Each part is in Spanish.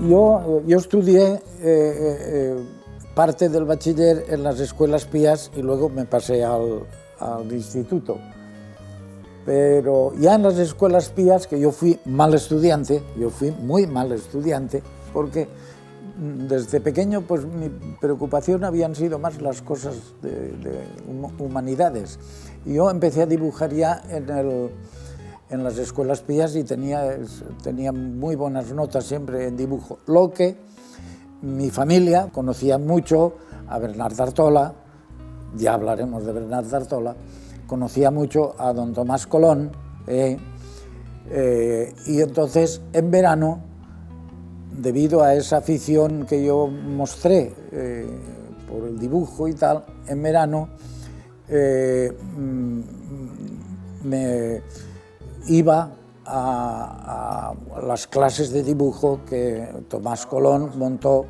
Yo estudié parte del bachiller en las escuelas pías y luego me pasé al instituto. Pero ya en las escuelas pías, que yo fui mal estudiante, yo fui muy mal estudiante, porque desde pequeño pues mi preocupación habían sido más las cosas de humanidades. Y yo empecé a dibujar ya en las escuelas pías y tenía muy buenas notas siempre en dibujo. Lo que mi familia conocía mucho a Bernat Artola, ya hablaremos de Bernat Artola, conocía mucho a don Tomás Colón, y entonces en verano, debido a esa afición que yo mostré por el dibujo y tal, en verano me iba a las clases de dibujo que Tomás Colón montó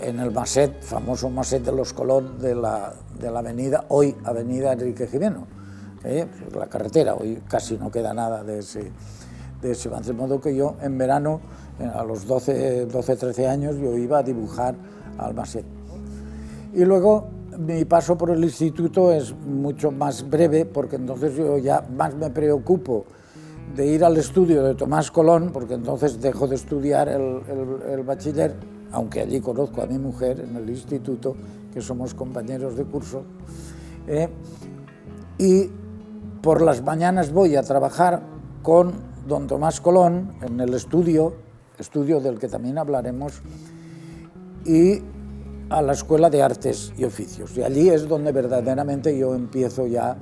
en el Maset, famoso Maset de los Colón de la avenida, hoy avenida Enrique Gimeno, la carretera, hoy casi no queda nada de ese Maset, de modo que yo en verano, a los 12, 13 años, yo iba a dibujar al Maset. Y luego mi paso por el instituto es mucho más breve, porque entonces yo ya más me preocupo de ir al estudio de Tomás Colón, porque entonces dejo de estudiar el bachiller, aunque allí conozco a mi mujer en el instituto, que somos compañeros de curso, y por las mañanas voy a trabajar con don Tomás Colón en el estudio del que también hablaremos, y a la Escuela de Artes y Oficios. Y allí es donde verdaderamente yo empiezo ya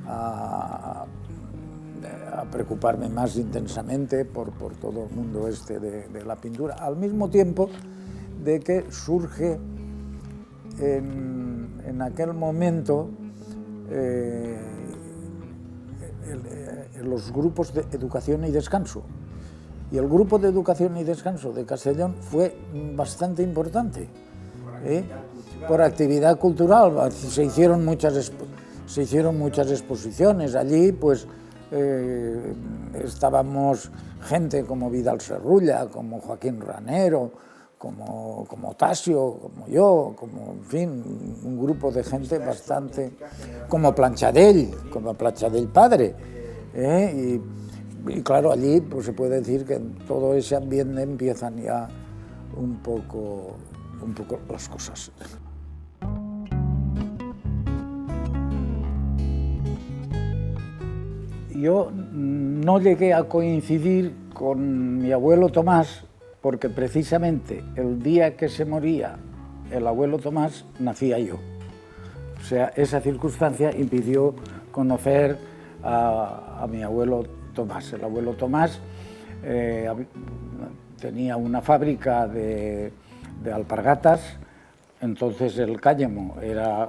a preocuparme más intensamente por todo el mundo de la pintura, al mismo tiempo de que surge en aquel momento los grupos de educación y descanso. Y el grupo de educación y descanso de Castellón fue bastante importante, por actividad cultural. Se hicieron muchas exposiciones allí, pues estábamos gente como Vidal Serrulla, como Joaquín Ranero, como Tasio, como yo, como, en fin, un grupo de gente bastante, como Planchadell padre, y claro, allí pues se puede decir que en todo ese ambiente empiezan ya un poco las cosas. Yo no llegué a coincidir con mi abuelo Tomás, porque precisamente el día que se moría el abuelo Tomás nacía yo. O sea, esa circunstancia impidió conocer a mi abuelo Tomás. El abuelo Tomás tenía una fábrica de alpargatas, entonces el cáñamo era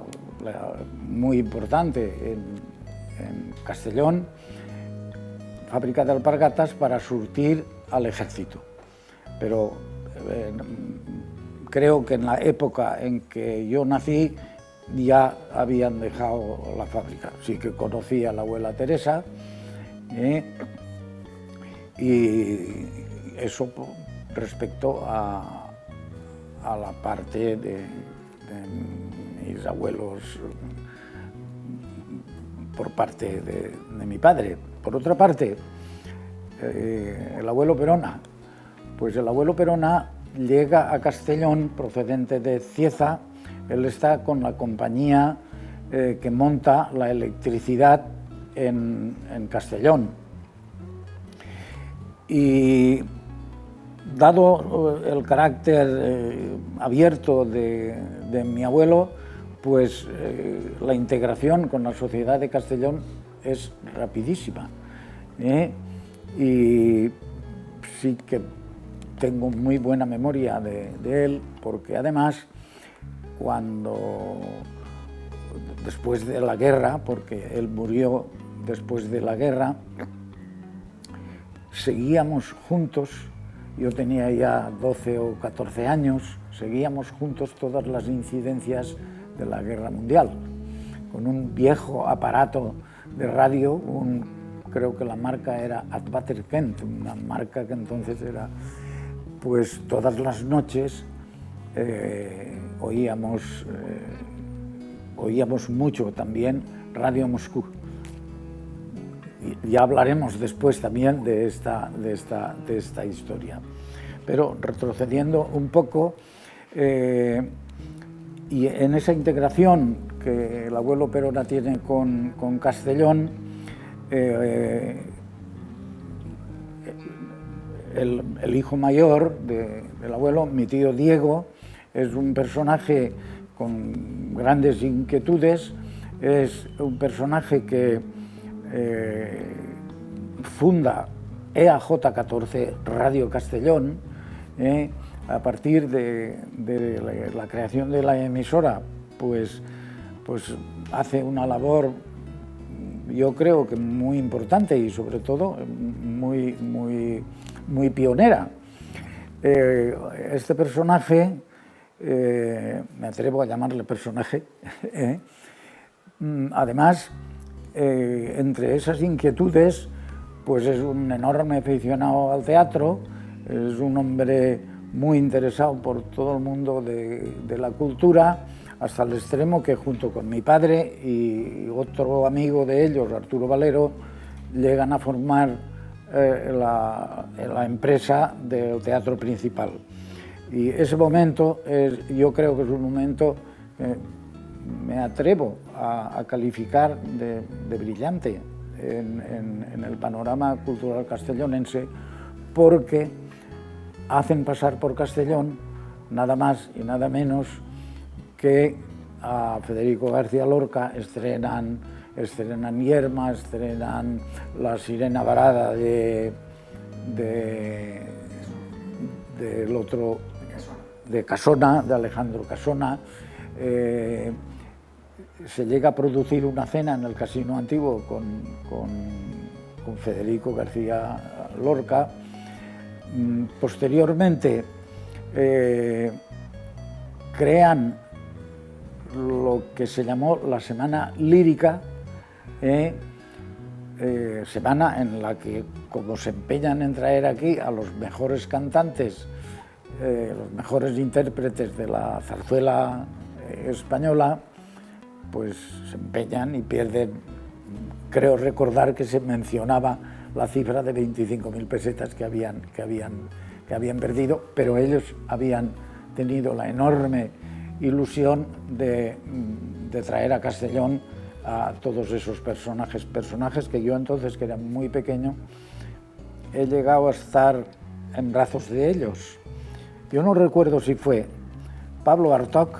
muy importante en Castellón, fábrica de alpargatas para surtir al ejército. Pero creo que en la época en que yo nací ya habían dejado la fábrica. Sí que conocí a la abuela Teresa, y eso respecto a la parte de mis abuelos por parte de mi padre. Por otra parte, el abuelo Perona, pues el abuelo Perona llega a Castellón procedente de Cieza. Él está con la compañía que monta la electricidad en Castellón. Y dado el carácter abierto de mi abuelo, pues la integración con la sociedad de Castellón es rapidísima. Y sí que tengo muy buena memoria de él, porque además después de la guerra, porque él murió después de la guerra, seguíamos juntos. Yo tenía ya 12 o 14 años, seguíamos juntos todas las incidencias de la Guerra Mundial, con un viejo aparato de radio, creo que la marca era Advater Kent, una marca que entonces era pues todas las noches oíamos mucho también Radio Moscú. Ya hablaremos después también de esta historia. Pero retrocediendo un poco, y en esa integración que el abuelo Perona tiene con Castellón, el hijo mayor del abuelo, mi tío Diego, es un personaje con grandes inquietudes, es un personaje que funda EAJ14 Radio Castellón, a partir de la creación de la emisora, pues hace una labor, yo creo que muy importante y sobre todo muy pionera. Este personaje, me atrevo a llamarle personaje, además, entre esas inquietudes, pues es un enorme aficionado al teatro, es un hombre muy interesado por todo el mundo de la cultura, hasta el extremo que junto con mi padre y otro amigo de ellos, Arturo Valero, llegan a formar la empresa del Teatro Principal. Y ese momento, yo creo que es un momento que me atrevo a calificar de brillante en el panorama cultural castellonense, porque hacen pasar por Castellón nada más y nada menos que a Federico García Lorca. Estrenan Yerma, estrenan La Sirena Varada del otro, de Casona, de Alejandro Casona. Se llega a producir una cena en el Casino Antiguo con Federico García Lorca. Posteriormente crean lo que se llamó la Semana Lírica, semana en la que, como se empeñan en traer aquí a los mejores cantantes, los mejores intérpretes de la zarzuela española, pues se empeñan y pierden. Creo recordar que se mencionaba la cifra de 25.000 pesetas que habían perdido, pero ellos habían tenido la enorme ilusión de traer a Castellón a todos esos personajes que yo entonces, que era muy pequeño, he llegado a estar en brazos de ellos. Yo no recuerdo si fue Pablo Bartók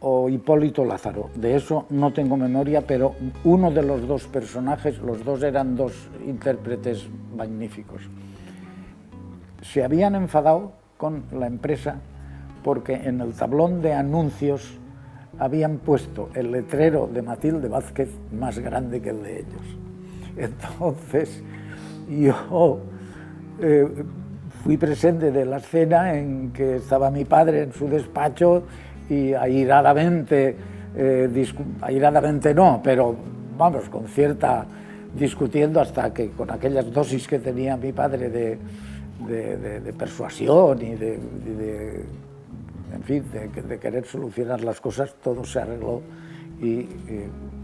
o Hipólito Lázaro, de eso no tengo memoria, pero uno de los dos personajes, los dos eran dos intérpretes magníficos. Se habían enfadado con la empresa porque en el tablón de anuncios habían puesto el letrero de Matilde Vázquez más grande que el de ellos. Entonces yo fui presente de la escena en que estaba mi padre en su despacho y airadamente no, pero vamos, con cierta discutiendo, hasta que con aquellas dosis que tenía mi padre de persuasión y en fin, de querer solucionar las cosas, todo se arregló y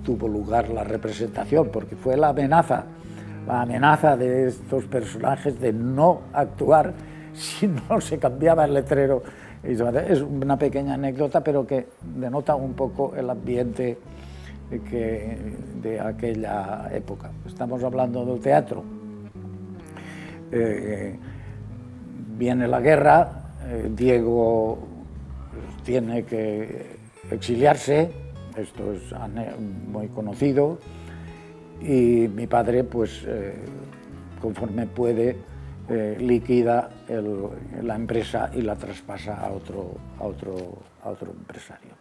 tuvo lugar la representación, porque fue la amenaza de estos personajes de no actuar si no se cambiaba el letrero. Es una pequeña anécdota, pero que denota un poco el ambiente de aquella época. Estamos hablando del teatro. Viene la guerra, Diego tiene que exiliarse, esto es muy conocido, y mi padre, pues, conforme puede, liquida la empresa y la traspasa a otro empresario.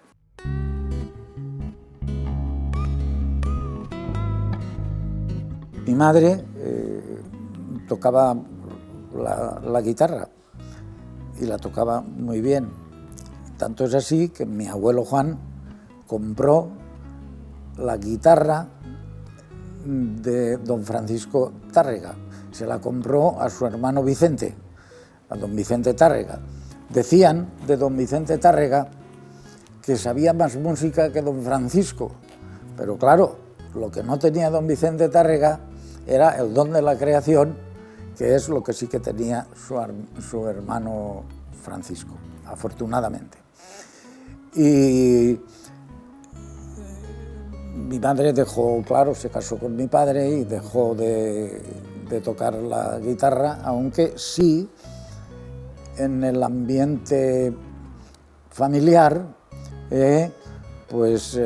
Mi madre tocaba la guitarra y la tocaba muy bien. Tanto es así que mi abuelo Juan compró la guitarra de don Francisco Tárrega. Se la compró a su hermano Vicente, a don Vicente Tárrega. Decían de don Vicente Tárrega que sabía más música que don Francisco, pero claro, lo que no tenía don Vicente Tárrega era el don de la creación, que es lo que sí que tenía su hermano Francisco, afortunadamente. Y mi madre dejó, claro, se casó con mi padre y dejó de tocar la guitarra, aunque sí en el ambiente familiar, pues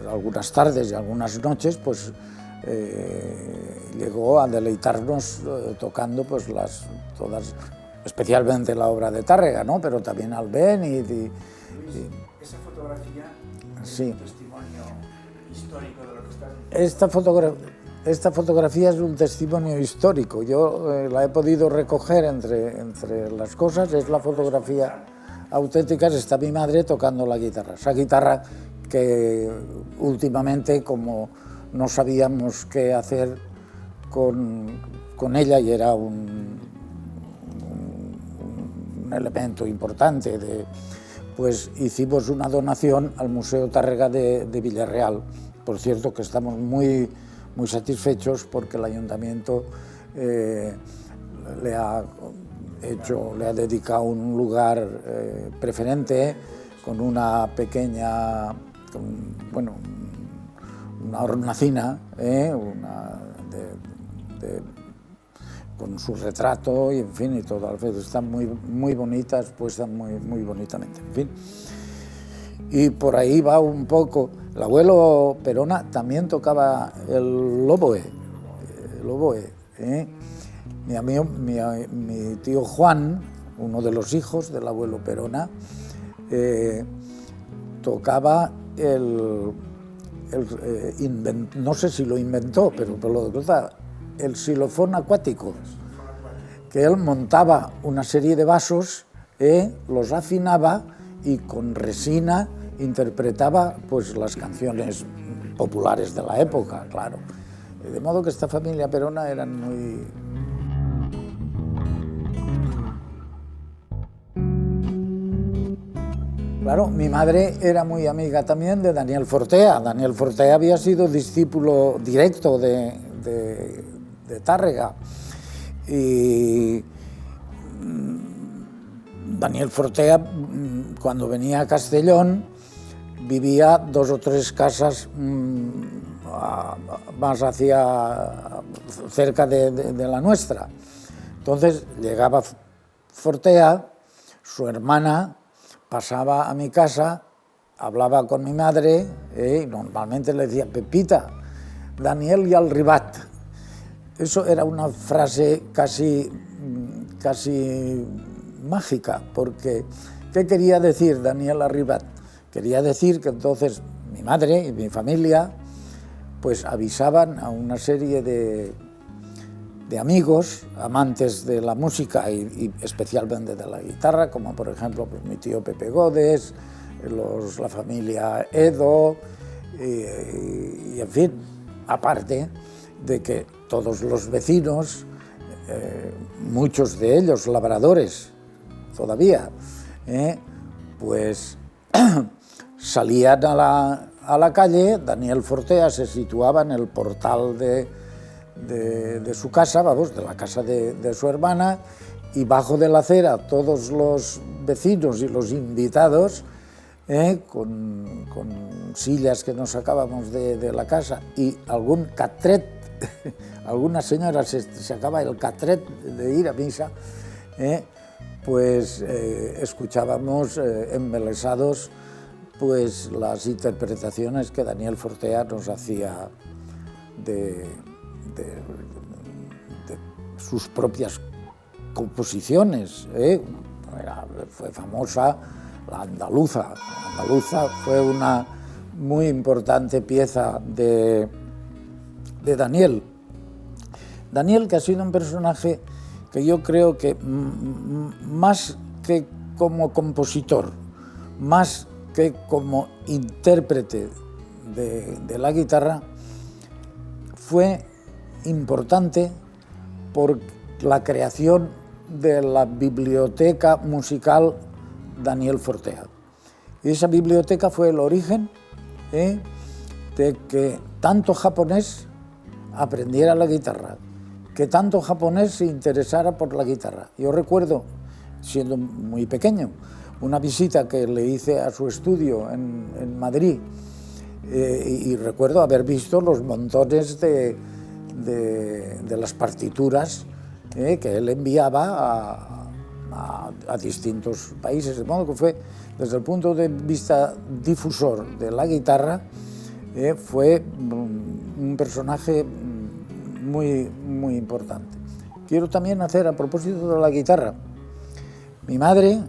algunas tardes y algunas noches, pues llegó a deleitarnos tocando pues todas, especialmente la obra de Tárrega, ¿no? Pero también Albéniz y esa fotografía es sí. Un testimonio histórico de lo que estás diciendo. Esta fotografía es un testimonio histórico. Yo la he podido recoger entre las cosas. Es la fotografía auténtica. Está mi madre tocando la guitarra. Esa guitarra que últimamente, como no sabíamos qué hacer con ella, y era un elemento importante, pues hicimos una donación al Museo Tárrega de Villarreal. Por cierto, que estamos muy satisfechos porque el ayuntamiento le ha dedicado un lugar preferente con una pequeña, una hornacina, con su retrato y en fin, y todo. Están muy bonitas, puestas muy bonitamente, en fin. Y por ahí va un poco. El abuelo Perona también tocaba el oboe. Mi tío Juan, uno de los hijos del abuelo Perona, tocaba no sé si lo inventó, pero lo tocaba, el xilofón acuático, que él montaba una serie de vasos, los afinaba y con resina interpretaba pues las canciones populares de la época, claro. De modo que esta familia Perona eran muy... Claro, mi madre era muy amiga también de Daniel Fortea. Daniel Fortea había sido discípulo directo de Tárrega. Y Daniel Fortea, cuando venía a Castellón, vivía 2 o 3 casas más cerca de la nuestra. Entonces llegaba Fortea, su hermana pasaba a mi casa, hablaba con mi madre, y normalmente le decía: Pepita, Daniel y al ribat. Eso era una frase casi mágica, porque ¿qué quería decir Daniel Arribat? Quería decir que entonces mi madre y mi familia pues avisaban a una serie de amigos, amantes de la música y especialmente de la guitarra, como por ejemplo pues, mi tío Pepe Godes, la familia Edo, y en fin, aparte de que todos los vecinos, muchos de ellos labradores todavía, pues salían a la calle. Daniel Fortea se situaba en el portal de su casa, vamos, de la casa de su hermana, y bajo de la acera todos los vecinos y los invitados, con sillas que nos sacábamos de la casa y algún catret, algunas señoras se sacaba el catret de ir a misa, pues escuchábamos embelesados pues las interpretaciones que Daniel Fortea nos hacía de sus propias composiciones. Fue famosa la andaluza. La andaluza fue una muy importante pieza de Daniel. Daniel, que ha sido un personaje que yo creo que más que como compositor, más que como intérprete de la guitarra, fue importante por la creación de la biblioteca musical Daniel Fortea. Y esa biblioteca fue el origen de que tanto japonés aprendiera la guitarra, que tanto japonés se interesara por la guitarra. Yo recuerdo, siendo muy pequeño, una visita que le hice a su estudio en Madrid, y recuerdo haber visto los montones de las partituras que él enviaba a distintos países, de modo que fue, desde el punto de vista difusor de la guitarra, fue un personaje muy importante. Quiero también hacer, a propósito de la guitarra, mi madre,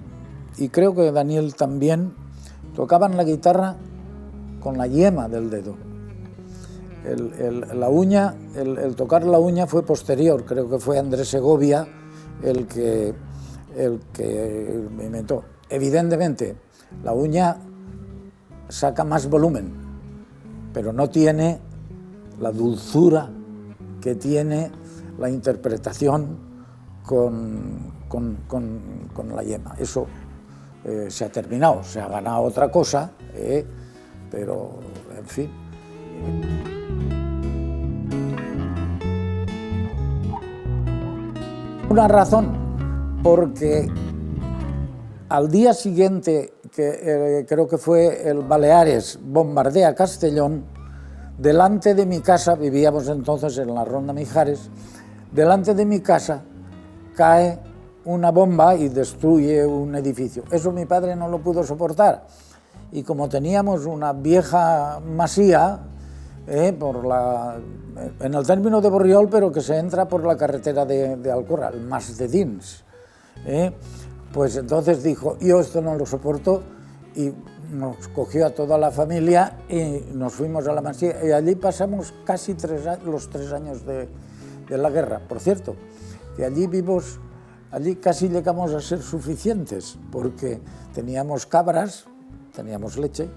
y creo que Daniel también, tocaban la guitarra con la yema del dedo. El tocar la uña fue posterior, creo que fue Andrés Segovia el que me inventó. Evidentemente, la uña saca más volumen, pero no tiene la dulzura que tiene la interpretación con la yema. Eso se ha terminado, se ha ganado otra cosa, pero en fin. Una razón, porque al día siguiente, que creo que fue el Baleares bombardea Castellón, delante de mi casa, vivíamos entonces en la Ronda Mijares, delante de mi casa cae una bomba y destruye un edificio. Eso mi padre no lo pudo soportar, y como teníamos una vieja masía, en el término de Borriol, pero que se entra por la carretera de Alcorra, el Mas de Dins, pues entonces dijo, yo esto no lo soporto, y nos cogió a toda la familia y nos fuimos a la masía, y allí pasamos casi los 3 años de la guerra. Por cierto, que allí casi llegamos a ser suficientes, porque teníamos cabras, teníamos leche,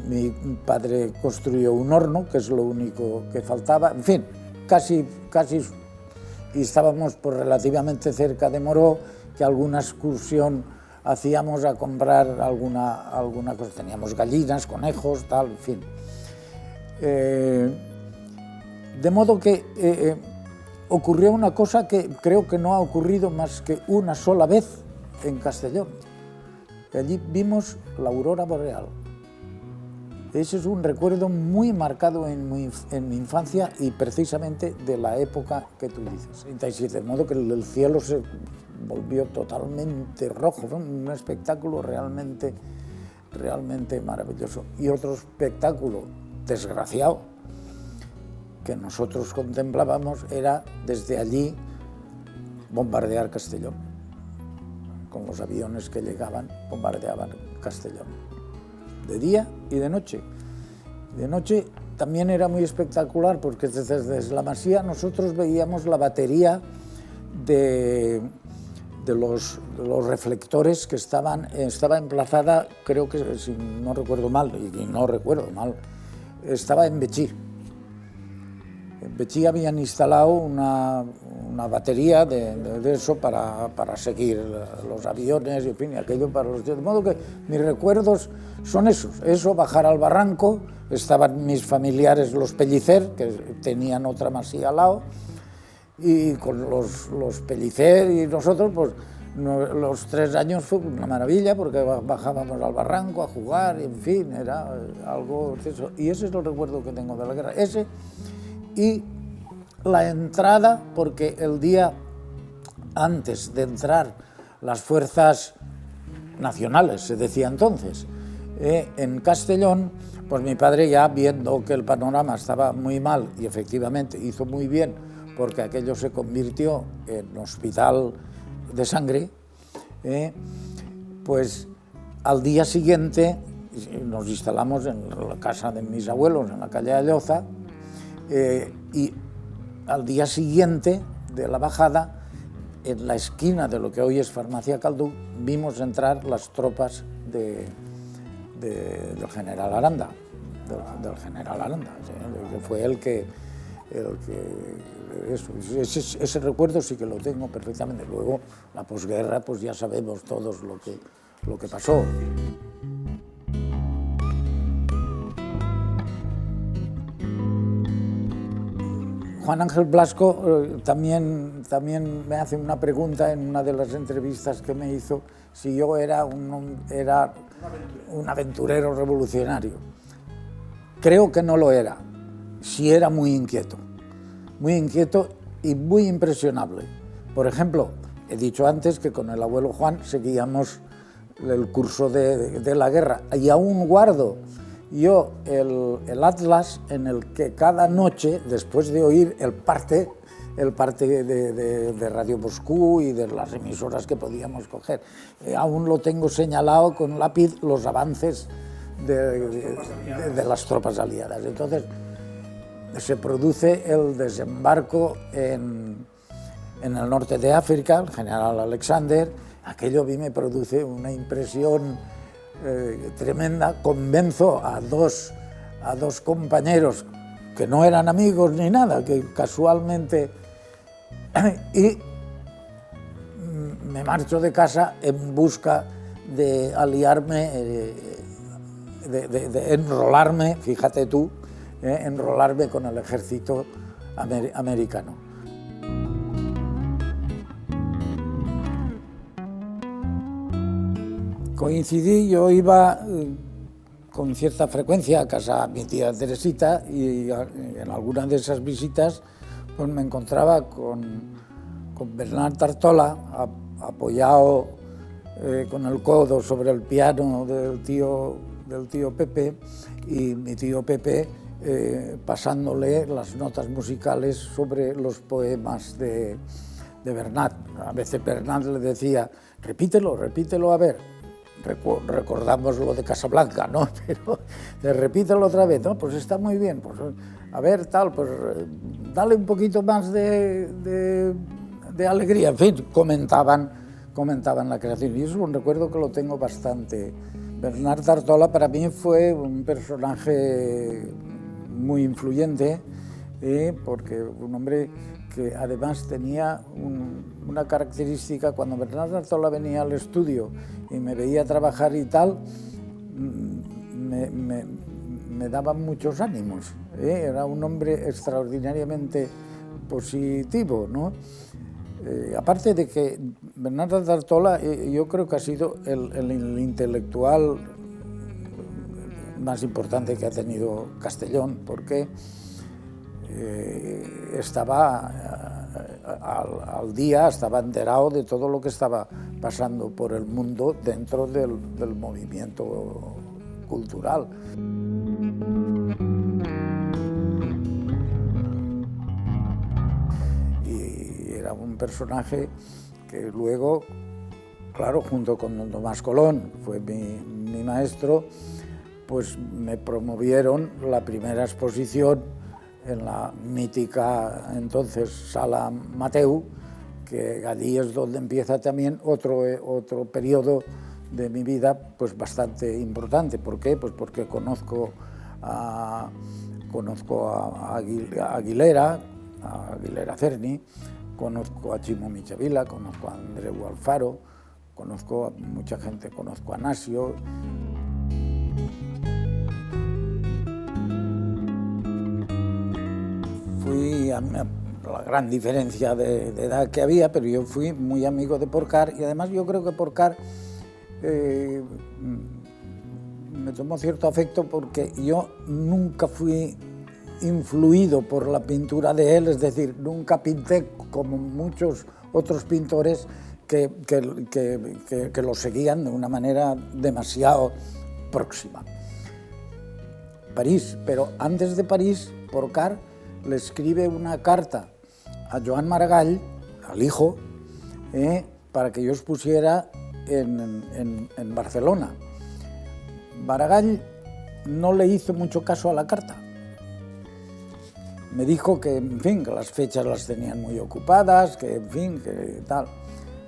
mi padre construyó un horno, que es lo único que faltaba, en fin, casi, y estábamos por relativamente cerca de Moró, que alguna excursión hacíamos a comprar alguna cosa, teníamos gallinas, conejos, tal, en fin. De modo que ocurrió una cosa que creo que no ha ocurrido más que una sola vez en Castellón. Allí vimos la aurora boreal. Ese es un recuerdo muy marcado en mi infancia, y precisamente de la época que tú dices, 37, de modo que el cielo se volvió totalmente rojo. Fue un espectáculo realmente maravilloso. Y otro espectáculo desgraciado que nosotros contemplábamos era desde allí bombardear Castellón. Con los aviones que llegaban, bombardeaban Castellón, de día y de noche. De noche también era muy espectacular, porque desde la masía nosotros veíamos la batería de los reflectores que estaba emplazada, creo que, si no recuerdo mal, y no recuerdo mal, estaba en Betxí. En Betxí habían instalado una batería de eso para seguir los aviones, y en fin, aquello para los... De modo que mis recuerdos son esos, bajar al barranco, estaban mis familiares los Pellicer, que tenían otra masía al lado, y con los Pellicer y nosotros, pues los 3 años fue una maravilla, porque bajábamos al barranco a jugar, y en fin, era algo... Eso. Y ese es el recuerdo que tengo de la guerra, ese. Y la entrada, porque el día antes de entrar las fuerzas nacionales, se decía entonces, en Castellón, pues mi padre, ya viendo que el panorama estaba muy mal, y efectivamente hizo muy bien, porque aquello se convirtió en hospital de sangre, pues al día siguiente nos instalamos en la casa de mis abuelos, en la calle Alloza, y al día siguiente de la bajada, en la esquina de lo que hoy es Farmacia Caldú, vimos entrar las tropas del general Aranda, que fue el que ese recuerdo sí que lo tengo perfectamente. Luego, la posguerra, pues ya sabemos todos lo que pasó. Juan Ángel Blasco también me hace una pregunta en una de las entrevistas que me hizo, si yo era un aventurero revolucionario. Creo que no lo era, sí era muy inquieto y muy impresionable. Por ejemplo, he dicho antes que con el abuelo Juan seguíamos el curso de la guerra, y aún guardo yo el atlas en el que cada noche, después de oír el parte de Radio Moscú y de las emisoras que podíamos coger, aún lo tengo señalado con lápiz los avances de las tropas aliadas. Entonces se produce el desembarco en el norte de África, el general Alexander. Aquello a mí me produce una impresión tremenda. Convenzo a dos compañeros que no eran amigos ni nada, que casualmente, y me marcho de casa en busca de aliarme, de enrolarme, fíjate tú, enrolarme con el ejército americano. Coincidí, yo iba con cierta frecuencia a casa de mi tía Teresita, y en algunas de esas visitas pues me encontraba con Bernard Tartola, apoyado con el codo sobre el piano del tío Pepe, y mi tío Pepe pasándole las notas musicales sobre los poemas de Bernard. A veces Bernard le decía, repítelo a ver. Recordamos lo de Casablanca, ¿no? Pero repítelo otra vez, ¿no? Pues está muy bien, pues a ver, tal, pues dale un poquito más de alegría. En fin, comentaban la creación, y eso es un recuerdo que lo tengo bastante. Bernard Tartola para mí fue un personaje muy influyente, porque un hombre que además tenía una característica. Cuando Bernard Tartola venía al estudio y me veía trabajar y tal, me daba muchos ánimos, Era un hombre extraordinariamente positivo, ¿no? Aparte de que Bernard Tartola, yo creo que ha sido el intelectual más importante que ha tenido Castellón, porque estaba al día, estaba enterado de todo lo que estaba pasando por el mundo dentro del movimiento cultural. Y era un personaje que luego, claro, junto con don Tomás Colón, que fue mi maestro, pues me promovieron la primera exposición en la mítica entonces Sala Mateu, que allí es donde empieza también otro periodo de mi vida pues bastante importante. ¿Por qué? Pues porque conozco a Aguilera Cerny, conozco a Chimo Michavila, conozco a Andreu Alfaro, conozco a mucha gente, conozco a Nasio. Fui a la gran diferencia de edad que había, pero yo fui muy amigo de Porcar, y además yo creo que Porcar me tomó cierto afecto porque yo nunca fui influido por la pintura de él, es decir, nunca pinté como muchos otros pintores que lo seguían de una manera demasiado próxima. París, pero antes de París, Porcar le escribe una carta a Joan Maragall, al hijo, para que yo expusiera en Barcelona. Maragall no le hizo mucho caso a la carta. Me dijo que, en fin, que las fechas las tenían muy ocupadas, que, en fin, que tal.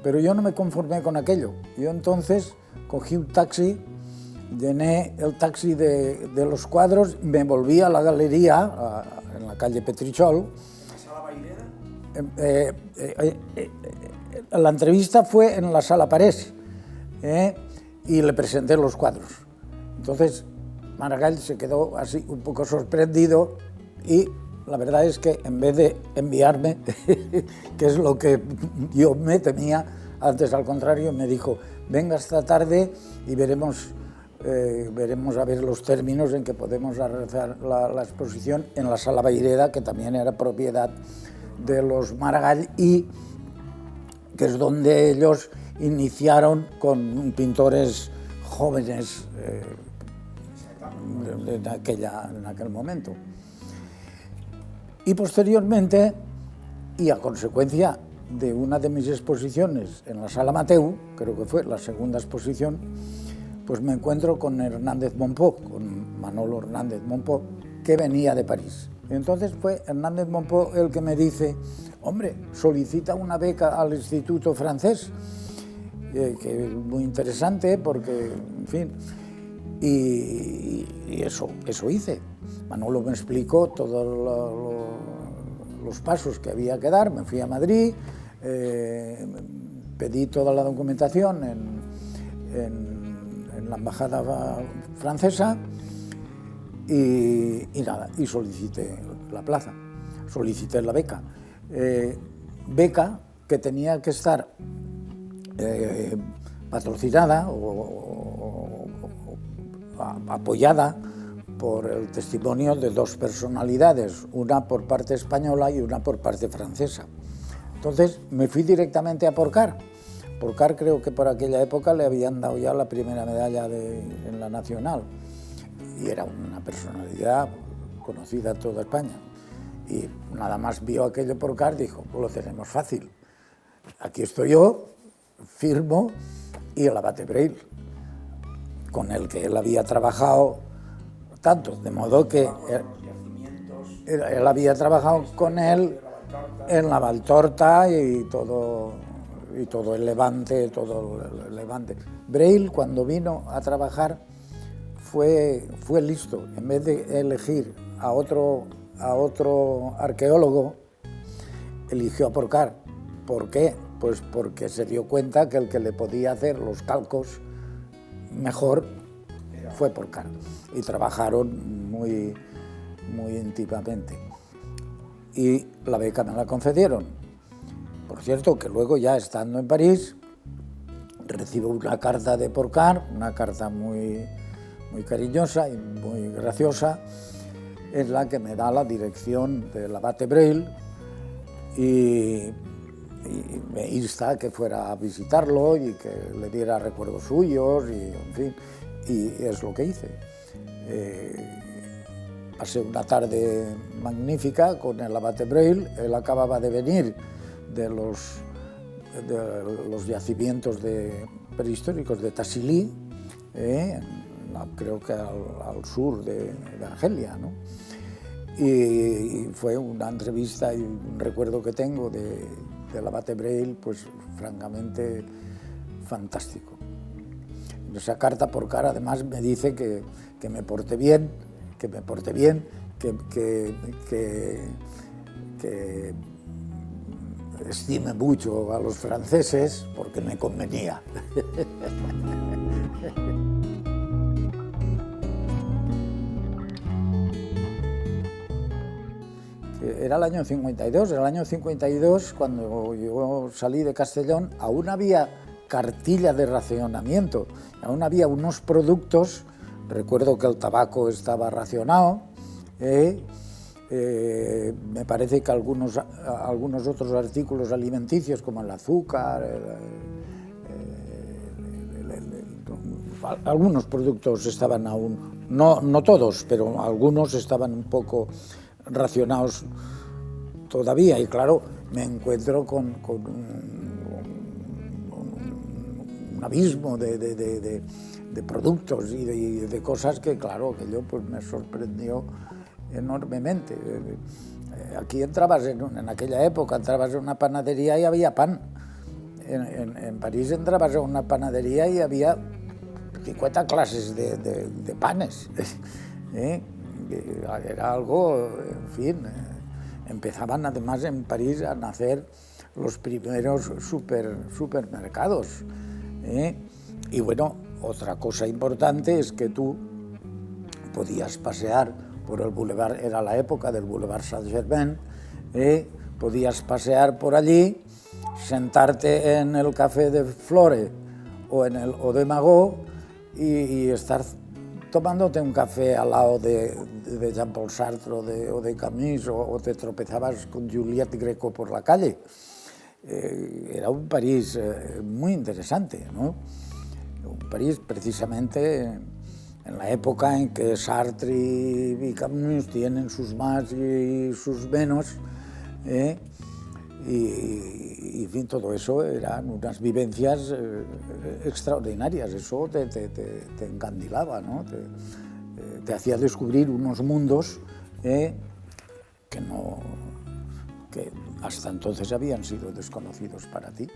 Pero yo no me conformé con aquello. Yo entonces cogí un taxi, llené el taxi de los cuadros, me volví a la galería, en la calle Petrichol. ¿En la Sala Baileda? La entrevista fue en la Sala Parés, y le presenté los cuadros. Entonces Maragall se quedó así un poco sorprendido y la verdad es que en vez de enviarme, que es lo que yo me temía, antes al contrario me dijo, venga esta tarde y veremos a ver los términos en que podemos realizar la exposición en la Sala Baileda, que también era propiedad de los Maragall y que es donde ellos iniciaron con pintores jóvenes en aquel momento. Y posteriormente, y a consecuencia de una de mis exposiciones en la Sala Mateu, creo que fue la segunda exposición, pues me encuentro con Hernández Montpó, con Manolo Hernández Montpó, que venía de París. Y entonces fue Hernández Montpó el que me dice, hombre, solicita una beca al Instituto Francés, que es muy interesante porque, en fin, y eso hice. Manolo me explicó todos los pasos que había que dar, me fui a Madrid, pedí toda la documentación en la embajada francesa y nada, y solicité la plaza, solicité la beca. Beca que tenía que estar patrocinada o apoyada por el testimonio de dos personalidades, una por parte española y una por parte francesa. Entonces me fui directamente a Porcar. Porcar creo que por aquella época le habían dado ya la primera medalla en la nacional y era una personalidad conocida en toda España. Y nada más vio aquello Porcar, dijo, pues lo tenemos fácil. Aquí estoy yo, firmo, y el abate Breil, con el que él había trabajado tanto, de modo que él había trabajado con él en la Valtorta y todo el Levante, Breil, cuando vino a trabajar, fue listo. En vez de elegir a otro arqueólogo, eligió a Porcar. ¿Por qué? Pues porque se dio cuenta que el que le podía hacer los calcos mejor fue Porcar. Y trabajaron muy íntimamente. Y la beca me la concedieron. Por cierto, que luego ya estando en París, recibo una carta de Porcar, una carta muy cariñosa y muy graciosa, en la que me da la dirección del abate Breil y me insta a que fuera a visitarlo y que le diera recuerdos suyos y, en fin, y es lo que hice. Pasé una tarde magnífica con el abate Breil. Él acababa de venir de los yacimientos prehistóricos de Tassilí, creo que al sur de Argelia, ¿no? Y fue una entrevista y un recuerdo que tengo del abate Breil, pues francamente fantástico. En esa carta Porcar además me dice que me porte bien, que estime mucho a los franceses, porque me convenía. Era el año 52. En el año 52, cuando yo salí de Castellón, aún había cartilla de racionamiento, aún había unos productos. Recuerdo que el tabaco estaba racionado, me parece que algunos otros artículos alimenticios como el azúcar, algunos productos estaban aún, no todos, pero algunos estaban un poco racionados todavía, y claro, me encuentro con un abismo de productos y de cosas que, claro, que yo pues me sorprendió enormemente. Aquí entrabas, en aquella época, entrabas en una panadería y había pan. En París entrabas en una panadería y había 50 clases de panes. era algo, en fin, empezaban además en París a nacer los primeros supermercados. Y bueno, otra cosa importante es que tú podías pasear por el boulevard, era la época del Boulevard Saint-Germain, podías pasear por allí, sentarte en el Café de Flore o en el Eau de Magot y estar tomándote un café al lado de Jean-Paul Sartre o de Camus, o te tropezabas con Juliette Greco por la calle. Era un París muy interesante, ¿no? Un París precisamente en la época en que Sartre y Camus tienen sus más y sus menos, y en fin, todo eso eran unas vivencias extraordinarias. Eso te encandilaba, ¿no? Te hacía descubrir unos mundos que hasta entonces habían sido desconocidos para ti.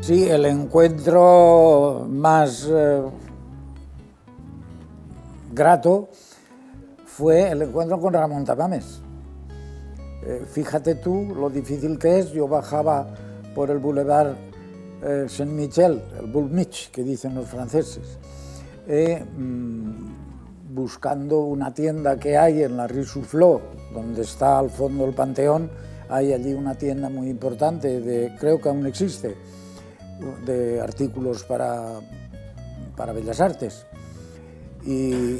Sí, el encuentro más grato fue el encuentro con Ramón Tamames. Fíjate tú lo difícil que es. Yo bajaba por el Boulevard Saint-Michel, el Boul Mich, que dicen los franceses, buscando una tienda que hay en la Rue Soufflot, donde está al fondo el Panteón. Hay allí una tienda muy importante, creo que aún existe, de artículos para Bellas Artes. Y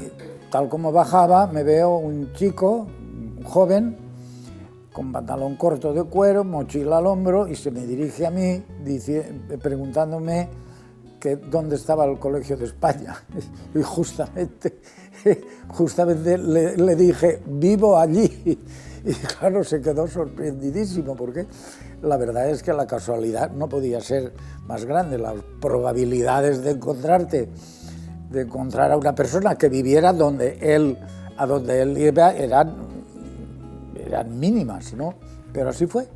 tal como bajaba, me veo un chico, un joven, con pantalón corto de cuero, mochila al hombro, y se me dirige a mí preguntándome dónde estaba el Colegio de España. Y justamente le dije, vivo allí. Y claro, se quedó sorprendidísimo, porque la verdad es que la casualidad no podía ser más grande. Las probabilidades de encontrar a una persona que viviera a donde él iba eran mínimas, ¿no? Pero así fue,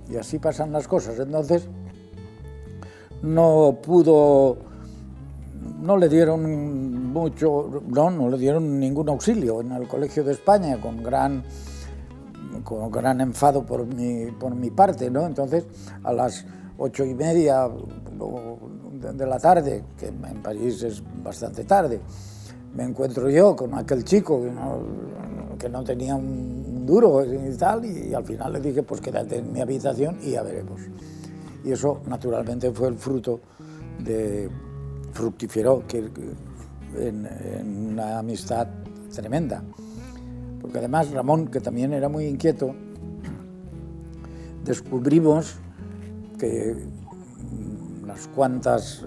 y así pasan las cosas. Entonces no le dieron ningún auxilio en el Colegio de España, con gran enfado por mi parte, ¿no? Entonces, a las 8:30 de la tarde, que en París es bastante tarde, me encuentro yo con aquel chico que no tenía un duro y tal, y al final le dije, pues quédate en mi habitación y ya veremos. Y eso, naturalmente, fue el fructiferó en una amistad tremenda. Porque además Ramón, que también era muy inquieto, descubrimos que unas cuantas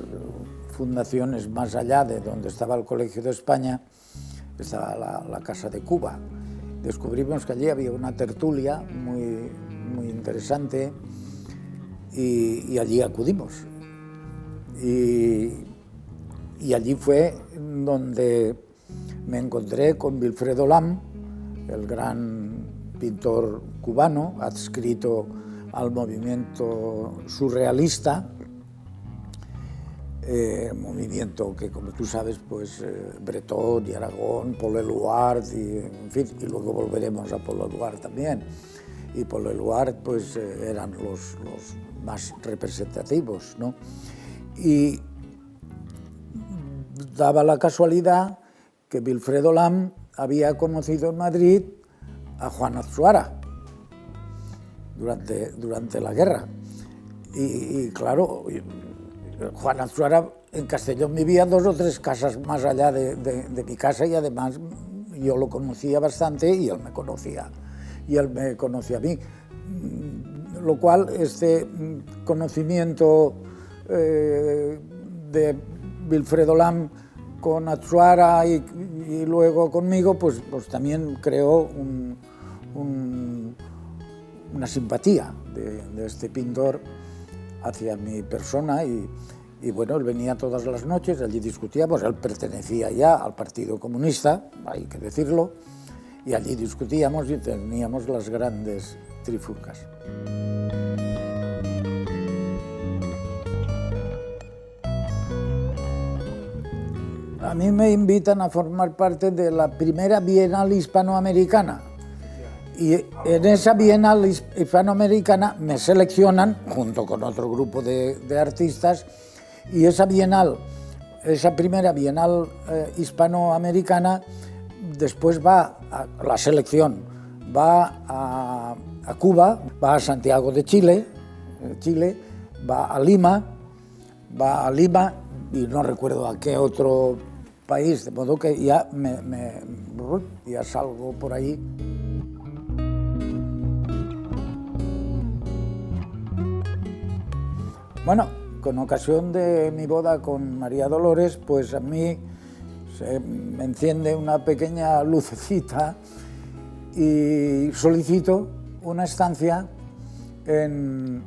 fundaciones más allá de donde estaba el Colegio de España, estaba la Casa de Cuba. Descubrimos que allí había una tertulia muy, muy interesante y allí acudimos. Y allí fue donde me encontré con Wilfredo Lam, el gran pintor cubano, adscrito al movimiento surrealista, movimiento que, como tú sabes, pues Breton y Aragón, Paul Eluard, en fin, y luego volveremos a Paul Eluard también. Y Paul Eluard pues eran los más representativos, ¿no? Y daba la casualidad que Wilfredo Lam había conocido en Madrid a Juan Azuara durante la guerra. Y claro, Juan Azuara en Castellón vivía 2 o 3 casas más allá de mi casa, y además yo lo conocía bastante y él me conocía. Y él me conocía a mí. Lo cual, este conocimiento de Wilfredo Lam con Azuara y luego conmigo, pues también creó una simpatía de este pintor hacia mi persona, y bueno, él venía todas las noches, allí discutíamos. Él pertenecía ya al Partido Comunista, hay que decirlo, y allí discutíamos y teníamos las grandes trifulcas. A mí me invitan a formar parte de la primera Bienal Hispanoamericana. Y en esa Bienal Hispanoamericana me seleccionan junto con otro grupo de artistas, y esa Bienal, esa primera Bienal Hispanoamericana, después va a la selección, va a Cuba, va a Santiago de Chile, va a Lima y no recuerdo a qué otro país, de modo que ya ya salgo por ahí. Bueno, con ocasión de mi boda con María Dolores, pues a mí se me enciende una pequeña lucecita y solicito una estancia en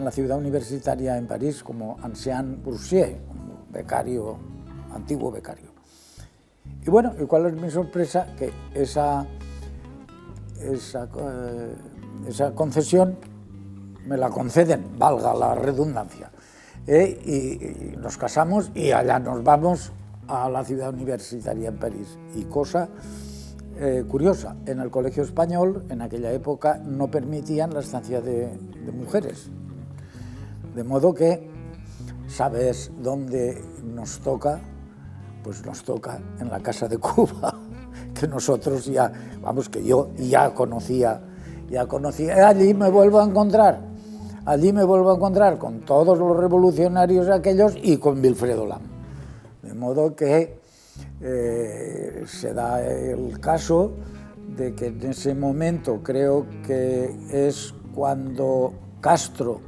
la ciudad universitaria en París como ancien boursier, como becario, antiguo becario. Y bueno, ¿y cuál es mi sorpresa? Que esa concesión me la conceden, valga la redundancia. Y nos casamos y allá nos vamos a la ciudad universitaria en París. Y cosa curiosa, en el Colegio Español en aquella época no permitían la estancia de mujeres. De modo que, ¿sabes dónde nos toca? Pues nos toca en la Casa de Cuba, que nosotros ya, vamos, que yo ya conocía. Allí me vuelvo a encontrar con todos los revolucionarios aquellos y con Wilfredo Lam. De modo que se da el caso de que en ese momento, creo que es cuando Castro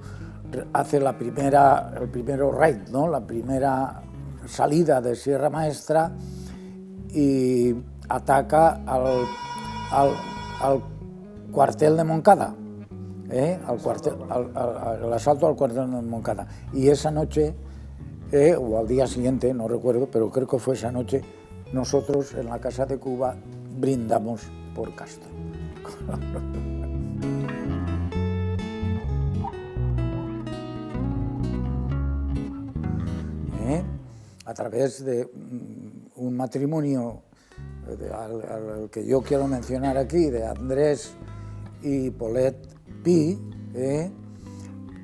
hace el primero raid, ¿no? La primera salida de Sierra Maestra y ataca al cuartel de Moncada, al asalto al cuartel de Moncada. Y esa noche, o al día siguiente, no recuerdo, pero creo que fue esa noche, nosotros en la Casa de Cuba brindamos por Castro. A través de un matrimonio al que yo quiero mencionar aquí, de Andrés y Paulette Pi,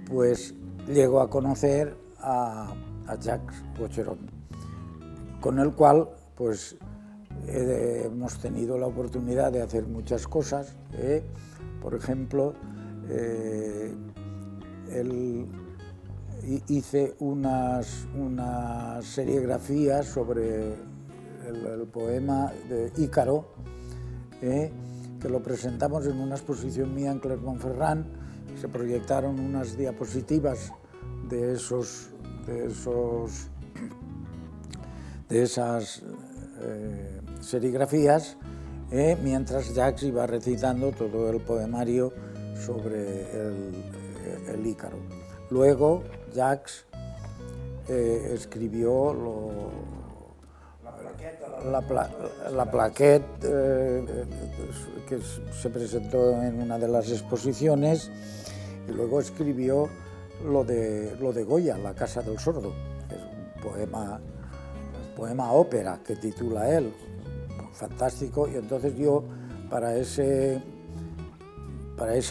pues llego a conocer a Jacques Bocheron, con el cual pues hemos tenido la oportunidad de hacer muchas cosas. Por ejemplo, hice unas serigrafías sobre el poema de Ícaro, que lo presentamos en una exposición mía en Clermont-Ferrand. Se proyectaron unas diapositivas de esas serigrafías, mientras Jacques iba recitando todo el poemario sobre el Ícaro. Luego Jacques escribió la plaquette que se presentó en una de las exposiciones, y luego escribió lo de Goya, La Casa del Sordo, que es un poema ópera que titula él, fantástico. Y entonces yo, para esa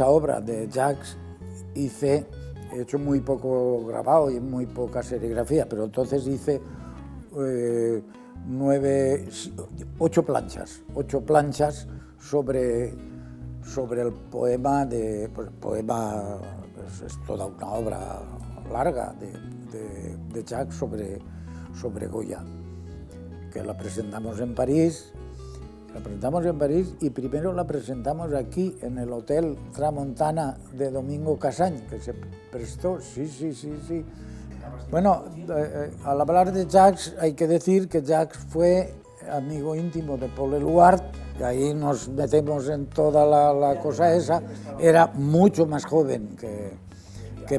obra de Jacques, he hecho muy poco grabado y muy poca serigrafía, pero entonces hice 8 planchas sobre el poema es toda una obra larga de Jacques sobre Goya, que la presentamos en París. Y primero la presentamos aquí en el Hotel Tramontana de Domingo Casañ, que se prestó, sí. Bueno, al hablar de Jacques hay que decir que Jacques fue amigo íntimo de Paul Eluard, y ahí nos metemos en toda la cosa esa. Era mucho más joven que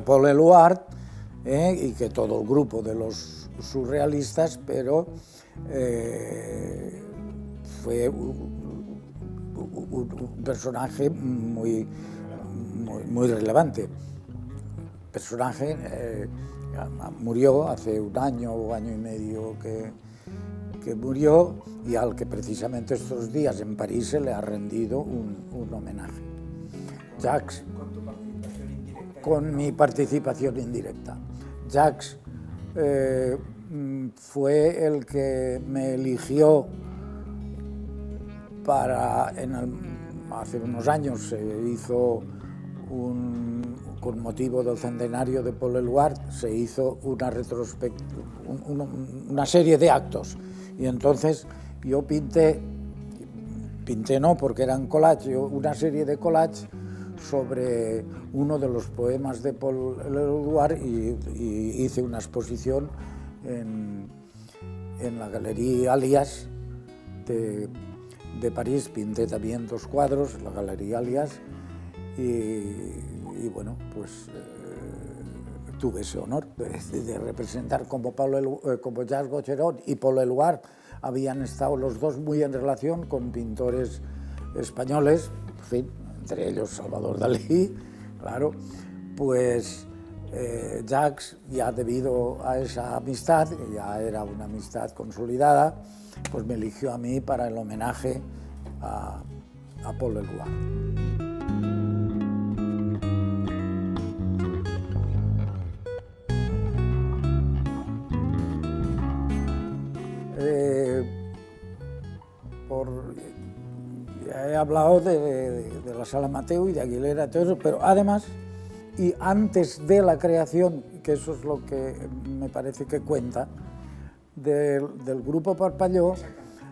Paul Eluard, y que todo el grupo de los surrealistas, pero fue un personaje muy relevante. Personaje murió hace un año o año y medio que que murió y al que precisamente estos días en París se le ha rendido un homenaje. Jacques, Con tu participación indirecta. con mi participación indirecta. Jacques fue el que me eligió hace unos años se hizo con motivo del centenario de Paul Eluard, se hizo una serie de actos, y entonces yo pinté no porque eran collage, una serie de collage sobre uno de los poemas de Paul Eluard y hice una exposición en la Galería Alias de París. Pinté también 2 cuadros en la Galería Alias y bueno, pues tuve ese honor de representar como Jacques Gaucheron y Paul Eluard habían estado los dos muy en relación con pintores españoles, en fin, entre ellos Salvador Dalí, claro, pues Jacques, ya debido a esa amistad, que ya era una amistad consolidada, pues me eligió a mí para el homenaje a Paul Eluard. Ya he hablado de la Sala Mateu y de Aguilera y todo eso, pero además, y antes de la creación, que eso es lo que me parece que cuenta, del Grupo Parpalló,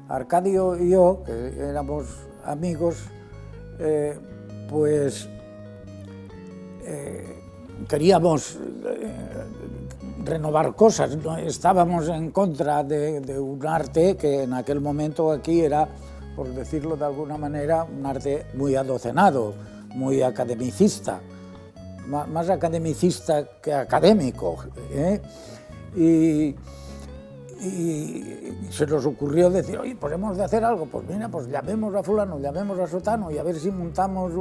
Arcadio y yo, que éramos amigos, pues queríamos renovar cosas, ¿no? Estábamos en contra de un arte que en aquel momento aquí era, por decirlo de alguna manera, un arte muy adocenado, muy academicista, más academicista que académico, ¿eh? Y se nos ocurrió decir, oye, pues hemos de hacer algo, pues mira, pues llamemos a fulano, llamemos a sotano y a ver si montamos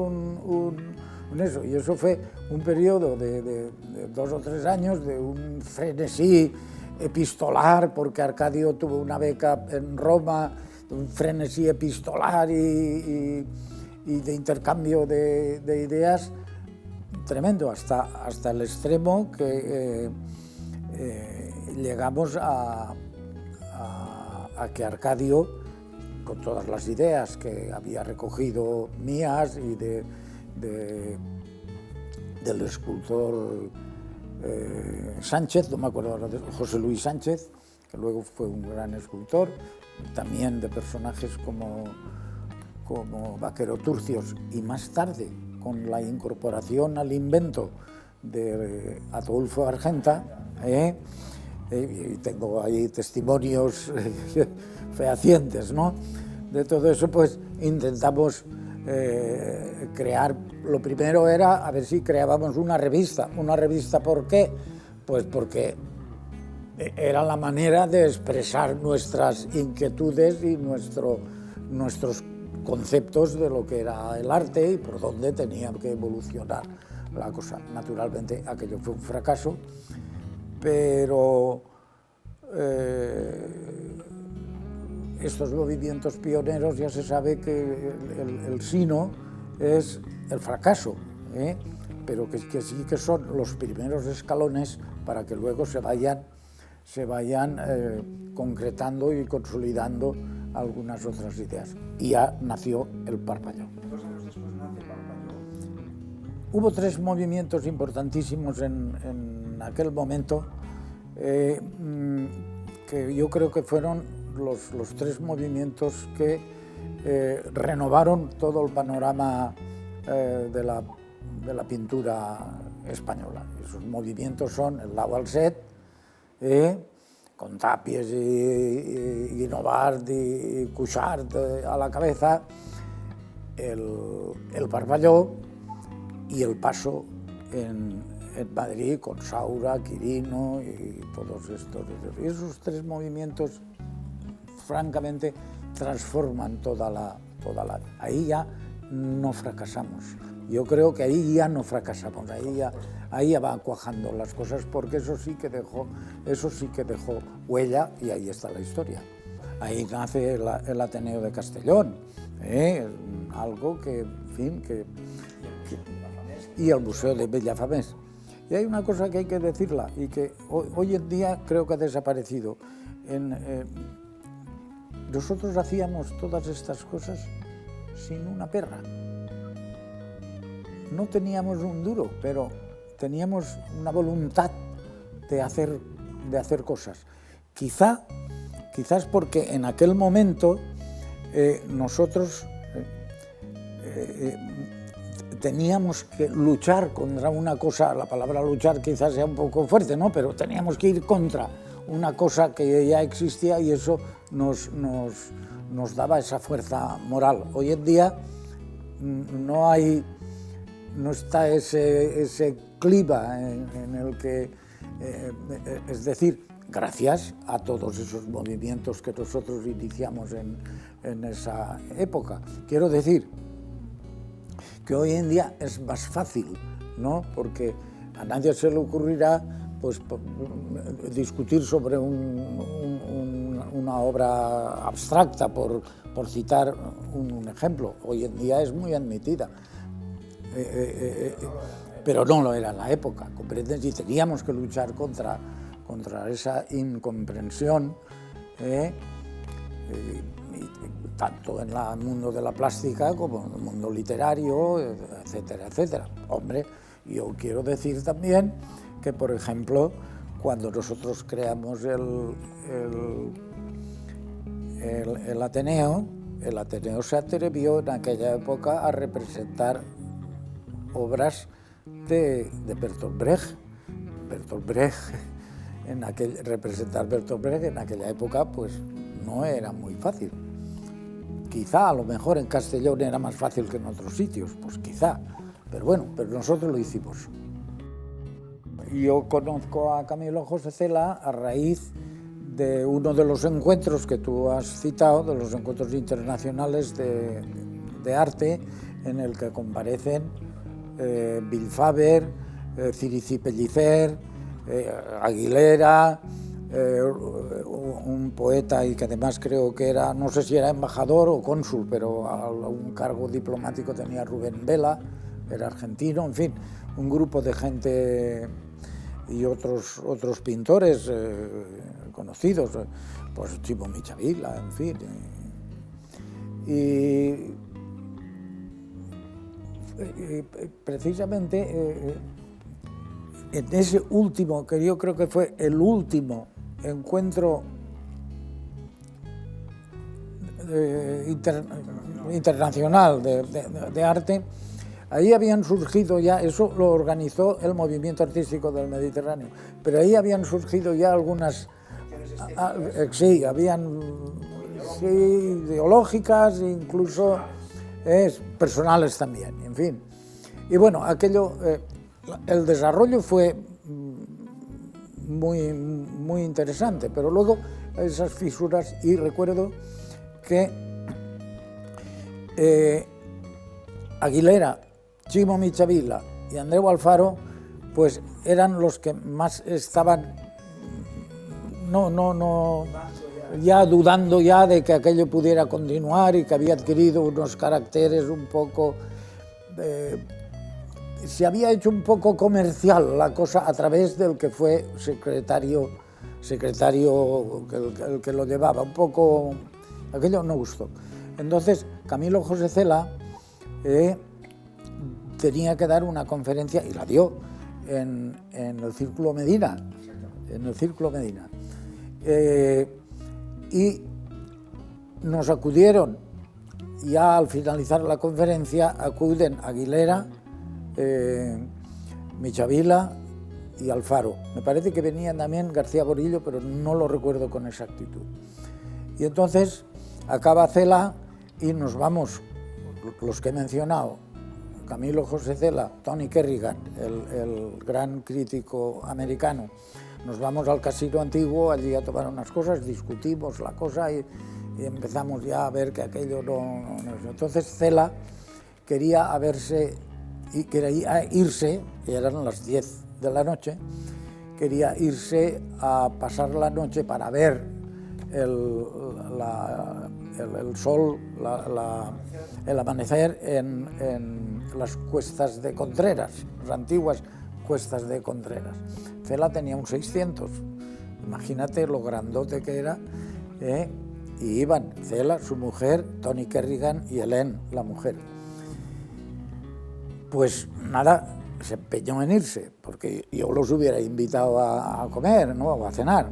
eso. Y eso fue un periodo de 2 o 3 años de un frenesí epistolar, porque Arcadio tuvo una beca en Roma, un frenesí epistolar y de intercambio de ideas tremendo, hasta el extremo que llegamos a que Arcadio, con todas las ideas que había recogido mías y del escultor Sánchez, no me acuerdo ahora, José Luis Sánchez, que luego fue un gran escultor, también de personajes como Vaquero Turcios, y más tarde, con la incorporación al invento de Adolfo Argenta, y tengo ahí testimonios fehacientes, ¿no? De todo eso, pues intentamos crear. Lo primero era a ver si creábamos una revista. ¿Una revista por qué? Pues porque era la manera de expresar nuestras inquietudes y nuestros conceptos de lo que era el arte y por dónde tenía que evolucionar la cosa. Naturalmente, aquello fue un fracaso, pero estos movimientos pioneros ya se sabe que el sino es el fracaso, pero que sí que son los primeros escalones para que luego se vayan concretando y consolidando algunas otras ideas. Y ya nació el Parpalló. 2 años después nace Parpalló. Hubo 3 movimientos importantísimos en aquel momento, que yo creo que fueron los 3 movimientos que renovaron todo el panorama de la pintura española. Esos movimientos son el Lavalet, con Tapies y Guinovart y Cuixart a la cabeza, el Parpalló y el Paso en Madrid con Saura, Quirino y todos estos. Y esos 3 movimientos, francamente, transforman toda la. Ahí ya no fracasamos. Yo creo que ahí ya no fracasamos, ahí ya van cuajando las cosas, porque eso sí que dejó huella y ahí está la historia. ahí nace el Ateneo de Castellón, algo que, en fin, y el Museo de Bellafamés. Y hay una cosa que hay que decirla y que hoy en día creo que ha desaparecido. Nosotros hacíamos todas estas cosas sin una perra. No teníamos un duro, pero teníamos una voluntad de hacer cosas. Quizás porque en aquel momento nosotros teníamos que luchar contra una cosa, la palabra luchar quizás sea un poco fuerte, ¿no? Pero teníamos que ir contra una cosa que ya existía y eso nos daba esa fuerza moral. Hoy en día no está ese clima en el que, es decir, gracias a todos esos movimientos que nosotros iniciamos en esa época. Quiero decir que hoy en día es más fácil, ¿no? Porque a nadie se le ocurrirá pues, discutir sobre una obra abstracta, por citar un ejemplo. Hoy en día es muy admitida. Pero no lo era en la época, ¿comprendes? Y teníamos que luchar contra esa incomprensión, tanto en el mundo de la plástica como en el mundo literario, etcétera, etcétera. Hombre, yo quiero decir también que, por ejemplo, cuando nosotros creamos el Ateneo se atrevió en aquella época a representar obras de Bertolt Brecht. Representar Bertolt Brecht en aquella época pues no era muy fácil. Quizá a lo mejor en Castellón era más fácil que en otros sitios, pues quizá, pero bueno, pero nosotros lo hicimos. Yo conozco a Camilo José Cela a raíz de uno de los encuentros que tú has citado, de los encuentros internacionales de arte, en el que comparecen Bill Faber, Cirici Pellicer, Aguilera, un poeta y que además creo que era, no sé si era embajador o cónsul, pero un cargo diplomático tenía Rubén Vela, era argentino, en fin, un grupo de gente y otros pintores conocidos, pues Chimo Michavila, en fin. Y precisamente en ese último, que yo creo que fue el último encuentro internacional de arte, ahí habían surgido ya, eso lo organizó el Movimiento Artístico del Mediterráneo, pero ahí habían surgido ya algunas, sí, habían ideológicas, incluso personales también, en fin. Y bueno, aquello, el desarrollo fue muy interesante, pero luego esas fisuras, y recuerdo que Aguilera, Chimo Michavila y Andreu Alfaro pues eran los que más estaban ya dudando ya de que aquello pudiera continuar y que había adquirido unos caracteres un poco se había hecho un poco comercial la cosa a través del que fue secretario el que lo llevaba, un poco aquello no gustó. Entonces Camilo José Cela tenía que dar una conferencia, y la dio, en el Círculo Medina, y nos acudieron, ya al finalizar la conferencia, acuden Aguilera, Michavila y Alfaro. Me parece que venían también García Borillo, pero no lo recuerdo con exactitud. Y entonces acaba Cela y nos vamos, los que he mencionado, Camilo José Cela, Tony Kerrigan, el gran crítico americano, nos vamos al Casino Antiguo, allí a tomar unas cosas, discutimos la cosa y empezamos ya a ver que aquello no. Entonces Cela quería irse, y eran las 10 de la noche, quería irse a pasar la noche para ver el sol, el amanecer en las cuestas de Contreras, las antiguas cuestas de Contreras. Cela tenía un 600, imagínate lo grandote que era, y iban Cela, su mujer, Tony Kerrigan y Hélène, la mujer. Pues nada, se empeñó en irse, porque yo los hubiera invitado a comer, ¿no?, o a cenar.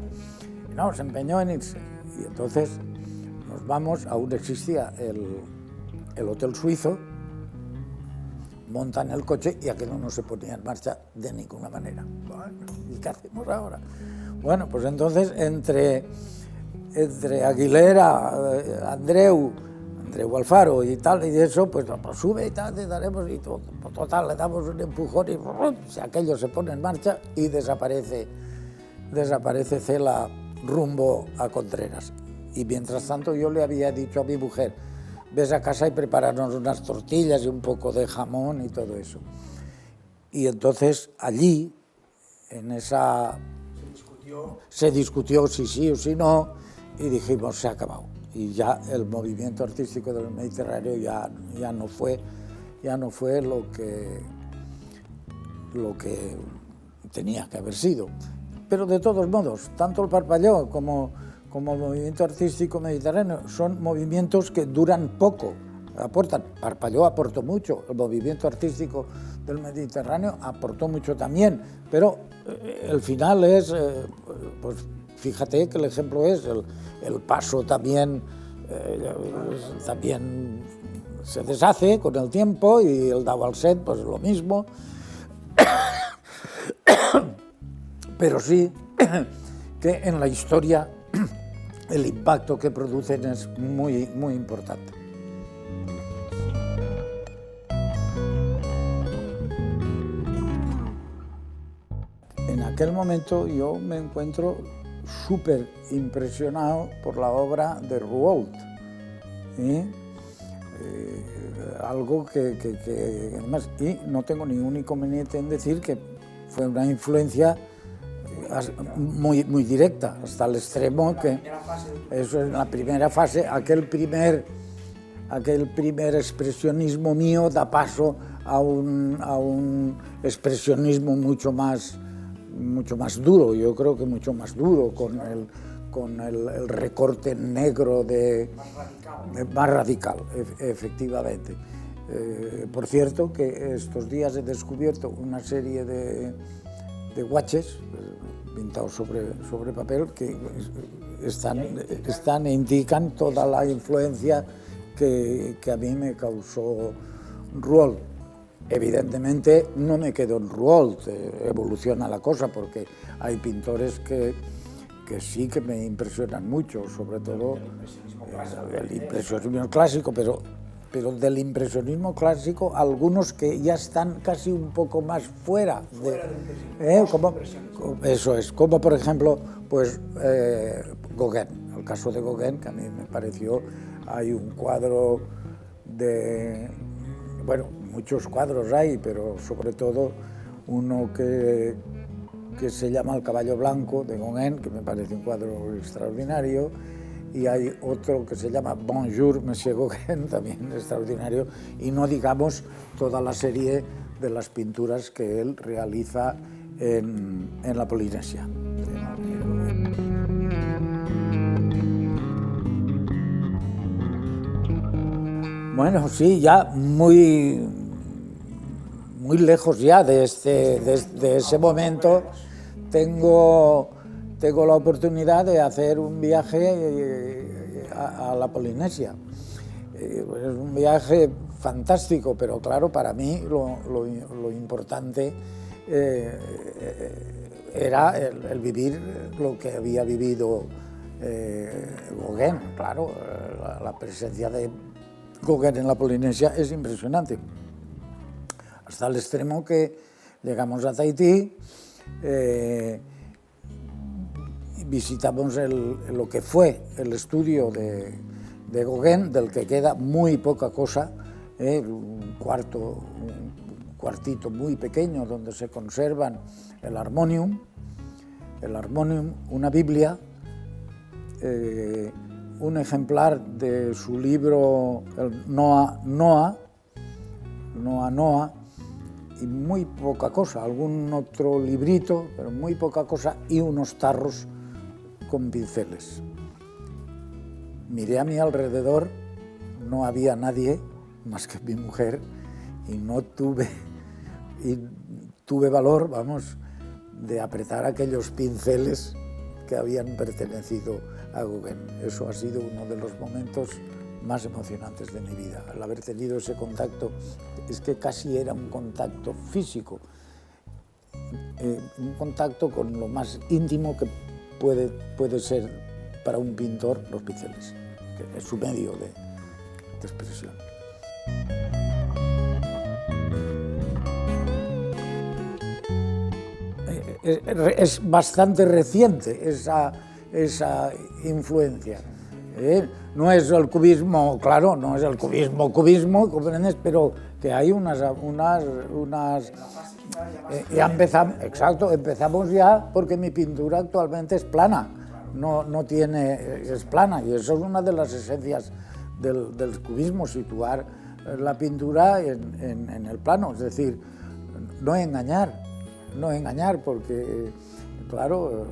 No, se empeñó en irse. Y entonces nos vamos, aún existía el Hotel Suizo, montan el coche y aquello no se ponía en marcha de ninguna manera. Bueno, ¿y qué hacemos ahora? Bueno, pues entonces entre Aguilera, Andreu Alfaro y tal, y eso, pues sube y tal, te daremos, y total, le damos un empujón y aquello se pone en marcha y desaparece Cela rumbo a Contreras. Y mientras tanto yo le había dicho a mi mujer, ves a casa y prepárarnos unas tortillas y un poco de jamón y todo eso. Y entonces allí, en esa... Se discutió si sí o si no, y dijimos, se ha acabado. Y ya el movimiento artístico del Mediterráneo ya no fue lo que tenía que haber sido. Pero de todos modos, tanto el Parpalló como el movimiento artístico mediterráneo son movimientos que duran poco, aportan. Parpalló aportó mucho, el movimiento artístico del Mediterráneo aportó mucho también, pero el final es, pues fíjate que el ejemplo es el paso también se deshace con el tiempo, y el Dau-al-Set pues lo mismo. Pero sí que en la historia el impacto que producen es muy, muy importante. En aquel momento yo me encuentro súper impresionado por la obra de Rouault, algo que además, y no tengo ningún inconveniente en decir que fue una influencia muy, muy directa, hasta el extremo que eso es la primera fase, aquel primer expresionismo mío da paso a un expresionismo mucho más duro, yo creo que mucho más duro, con el recorte negro más radical, efectivamente. Por cierto, que estos días he descubierto una serie de guaches pintados sobre papel que están e indican toda la influencia que a mí me causó Rouault. Evidentemente no me quedo en Rouault, evoluciona la cosa, porque hay pintores que sí que me impresionan mucho, sobre todo el impresionismo clásico, pero del impresionismo clásico algunos que ya están casi un poco más fuera eso es, como por ejemplo pues Gauguin, el caso de Gauguin, que a mí me pareció, hay un cuadro bueno, muchos cuadros hay, pero sobre todo uno que se llama El caballo blanco de Gauguin, que me parece un cuadro extraordinario, y hay otro que se llama Bonjour, Monsieur Gauguin, también extraordinario, y no digamos toda la serie de las pinturas que él realiza en la Polinesia. Bueno, sí, ya muy lejos ya de ese momento, tengo la oportunidad de hacer un viaje a la Polinesia. Es un viaje fantástico, pero claro, para mí lo importante era el vivir lo que había vivido Gauguin. Claro, la presencia de Gauguin en la Polinesia es impresionante, hasta el extremo que llegamos a Tahití, visitamos lo que fue el estudio de Gauguin, del que queda muy poca cosa, un cuartito muy pequeño donde se conservan el armonium, una Biblia, un ejemplar de su libro Noa Noa, y muy poca cosa, algún otro librito, pero muy poca cosa, y unos tarros con pinceles. Miré a mi alrededor, no había nadie más que mi mujer, y tuve valor, vamos, de apretar aquellos pinceles que habían pertenecido a Gauguin. Eso ha sido uno de los momentos más emocionantes de mi vida, al haber tenido ese contacto. Es que casi era un contacto físico, un contacto con lo más íntimo que puede ser para un pintor los pinceles, que es su medio de expresión. Es bastante reciente esa influencia. No es el cubismo, claro, no es el cubismo, ¿comprendes? Pero que hay ya empezamos, exacto, empezamos ya porque mi pintura actualmente es plana, es plana, y eso es una de las esencias del cubismo, situar la pintura en el plano, es decir, no engañar, porque, claro,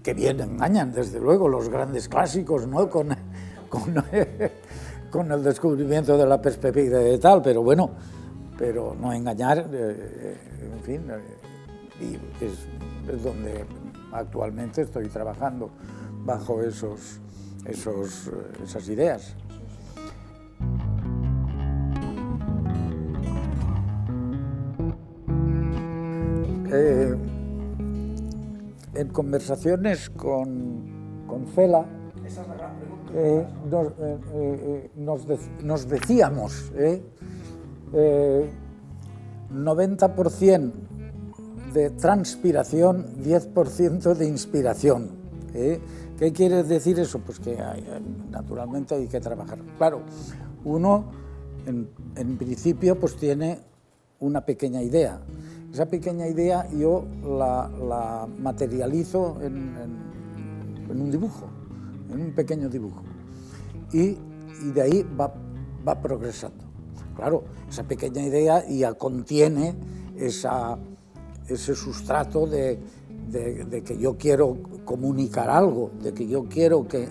que bien engañan, desde luego, los grandes clásicos, ¿no? con el descubrimiento de la perspectiva y tal, pero bueno, pero no engañar, en fin, y es donde actualmente estoy trabajando bajo esas ideas. En conversaciones con Cela, nos decíamos 90% de transpiración, 10% de inspiración. ¿Qué quiere decir eso? Pues que naturalmente hay que trabajar. Claro, uno en principio pues tiene una pequeña idea. Esa pequeña idea yo la materializo en un dibujo, en un pequeño dibujo. Y de ahí va progresando. Claro, esa pequeña idea ya contiene ese sustrato de que yo quiero comunicar algo, de que yo quiero que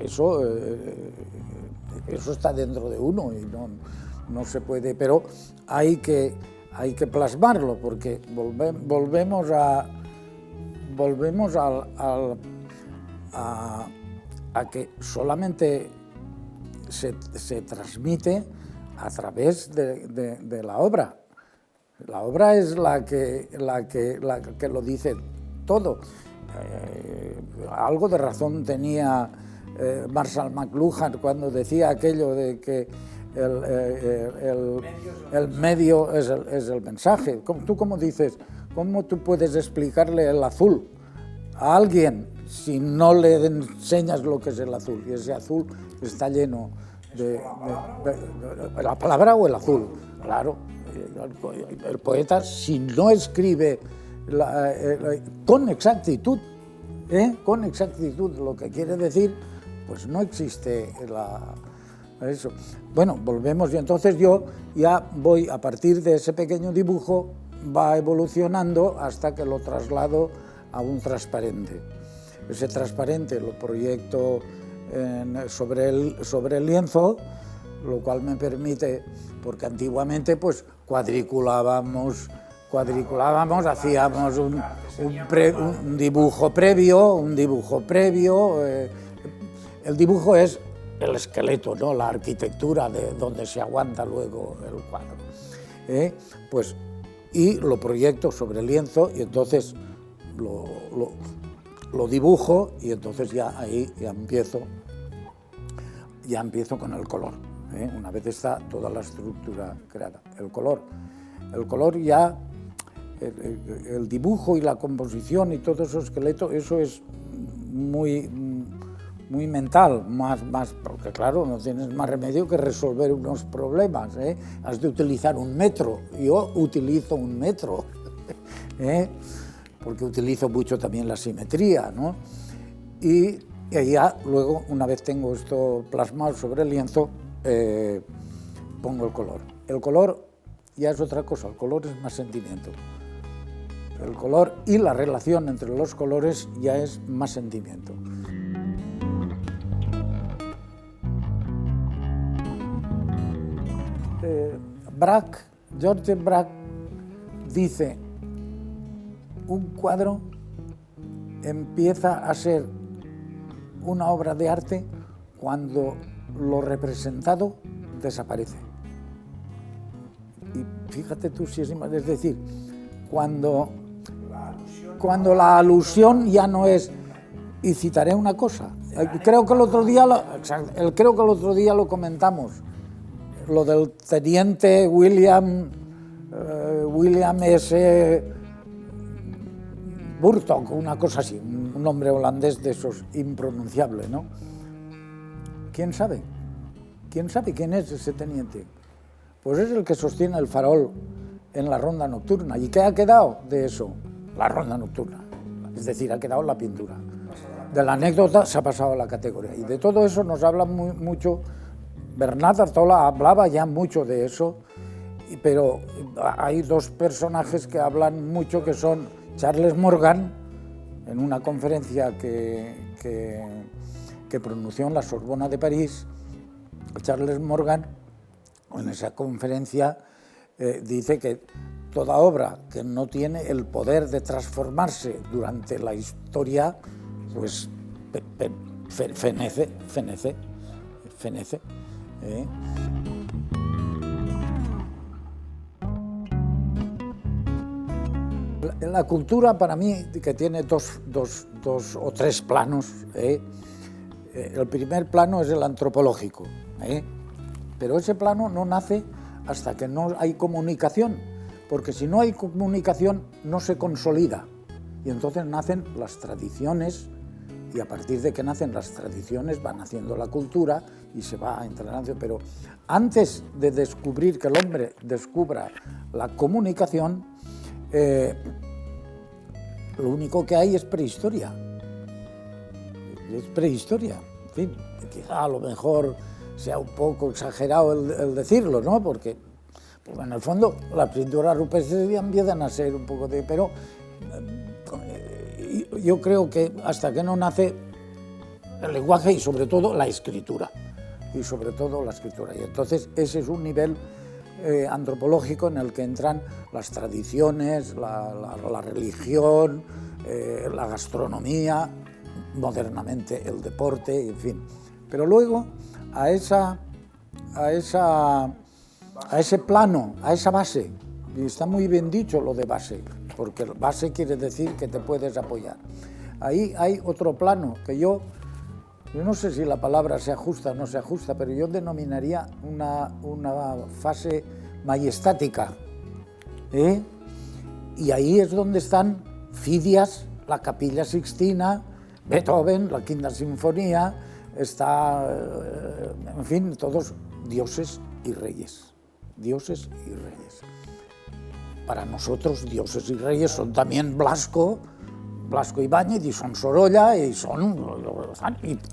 eso está dentro de uno y no se puede, pero hay que plasmarlo, porque volvemos a que solamente se transmite a través de la obra. La obra es la que lo dice todo. Algo de razón tenía Marshall McLuhan cuando decía aquello de que el medio es el mensaje. ¿Tú cómo dices? ¿Cómo tú puedes explicarle el azul a alguien si no le enseñas lo que es el azul? Y ese azul está lleno de la palabra o el azul. Claro, el poeta, si no escribe con exactitud lo que quiere decir, pues no existe eso. Bueno, volvemos, y entonces yo ya voy, a partir de ese pequeño dibujo, va evolucionando hasta que lo traslado a un transparente. Ese transparente lo proyecto sobre el lienzo, lo cual me permite, porque antiguamente pues cuadriculábamos, hacíamos un dibujo previo, el dibujo es el esqueleto, ¿no? La arquitectura de donde se aguanta luego el cuadro. Pues, y lo proyecto sobre el lienzo y entonces lo dibujo, y entonces ya ahí ya empiezo con el color. Una vez está toda la estructura creada. El color ya, el dibujo y la composición y todo eso esqueleto, eso es muy mental, más, porque claro, no tienes más remedio que resolver unos problemas, Has de utilizar un metro, yo utilizo un metro, porque utilizo mucho también la simetría, ¿no? y ya luego, una vez tengo esto plasmado sobre el lienzo, pongo el color. El color ya es otra cosa, el color es más sentimiento. El color y la relación entre los colores ya es más sentimiento. George Braque dice, un cuadro empieza a ser una obra de arte cuando lo representado desaparece. Y fíjate tú si es decir, cuando la alusión ya no es, y citaré una cosa, creo que el otro día lo comentamos, lo del teniente William S. Burtock, una cosa así, un nombre holandés de esos impronunciable, ¿no? ¿Quién sabe? ¿Quién sabe quién es ese teniente? Pues es el que sostiene el farol en la ronda nocturna. ¿Y qué ha quedado de eso? La ronda nocturna. Es decir, ha quedado la pintura. De la anécdota se ha pasado a la categoría. Y de todo eso nos habla mucho. Bernat Artola hablaba ya mucho de eso, pero hay dos personajes que hablan mucho, que son Charles Morgan, en una conferencia que pronunció en la Sorbona de París. Charles Morgan, en esa conferencia, dice que toda obra que no tiene el poder de transformarse durante la historia, pues fenece. La cultura, para mí, que tiene dos o tres planos. El primer plano es el antropológico, pero ese plano no nace hasta que no hay comunicación, porque si no hay comunicación no se consolida, y entonces nacen las tradiciones, y a partir de que nacen las tradiciones va naciendo la cultura y se va entrenando. Pero antes de descubrir, que el hombre descubra la comunicación, lo único que hay es prehistoria. Es prehistoria. En fin, quizá a lo mejor sea un poco exagerado el decirlo, ¿no? Porque pues, en el fondo las pinturas rupestres ya empiezan a ser un poco de... Pero yo creo que hasta que no nace el lenguaje y sobre todo la escritura. Y entonces ese es un nivel antropológico en el que entran las tradiciones, la religión, la gastronomía, modernamente el deporte, en fin. Pero luego a ese plano, a esa base, y está muy bien dicho lo de base, porque base quiere decir que te puedes apoyar. Ahí hay otro plano que yo no sé si la palabra se ajusta o no se ajusta, pero yo denominaría una fase majestática. Y ahí es donde están Fidias, la Capilla Sixtina, Beethoven, la Quinta Sinfonía, en fin, todos dioses y reyes. Dioses y reyes. Para nosotros, dioses y reyes son también Blasco Ibáñez y son Sorolla y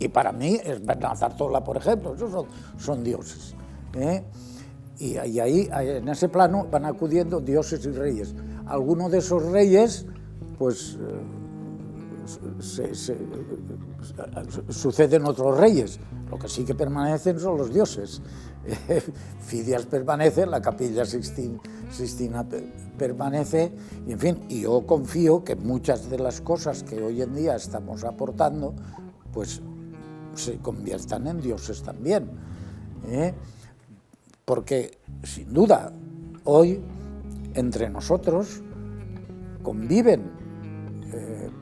para mí es Bernat Artola, por ejemplo, esos son dioses. Y ahí, en ese plano, van acudiendo dioses y reyes. Algunos de esos reyes, pues, suceden otros reyes. Lo que sí que permanecen son los dioses. Fidias permanece, la Capilla Sixtina permanece, y en fin, y yo confío que muchas de las cosas que hoy en día estamos aportando, pues se conviertan en dioses también. Porque, sin duda, hoy entre nosotros conviven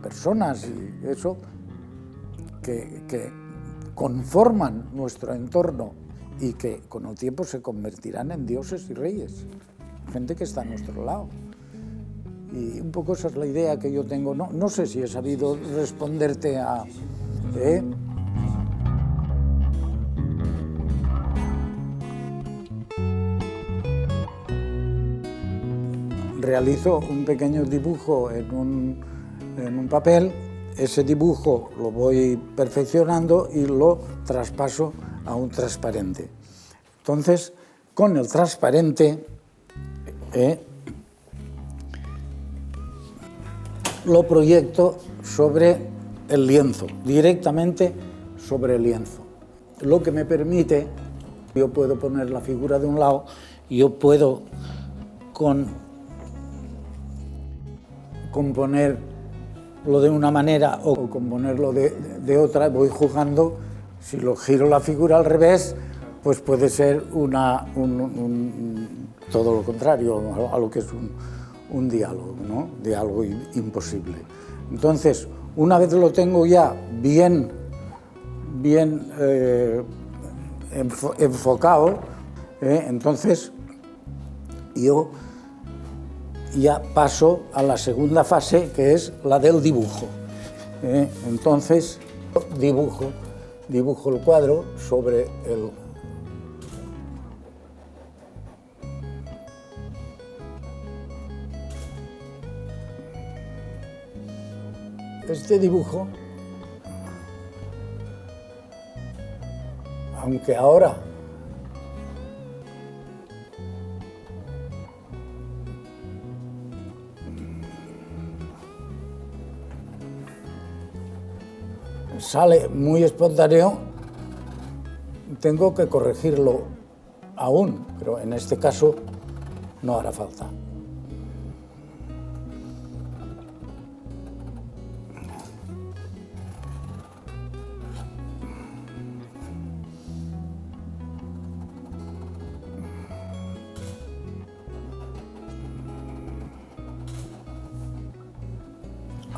personas y eso que conforman nuestro entorno y que con el tiempo se convertirán en dioses y reyes, gente que está a nuestro lado. Y un poco esa es la idea que yo tengo. No sé si he sabido responderte a... Realizo un pequeño dibujo en un papel ese dibujo lo voy perfeccionando y lo traspaso a un transparente. Entonces, con el transparente lo proyecto sobre el lienzo, directamente sobre el lienzo. Lo que me permite, yo puedo poner la figura de un lado, yo puedo componerlo de una manera o componerlo de otra, voy jugando. Si lo giro la figura al revés, pues puede ser todo lo contrario a lo que es un diálogo, ¿no? Diálogo imposible. Entonces, una vez lo tengo ya bien enfocado, entonces yo ya paso a la segunda fase, que es la del dibujo. Entonces dibujo el cuadro sobre el... Este dibujo, aunque ahora sale muy espontáneo, tengo que corregirlo aún, pero en este caso no hará falta.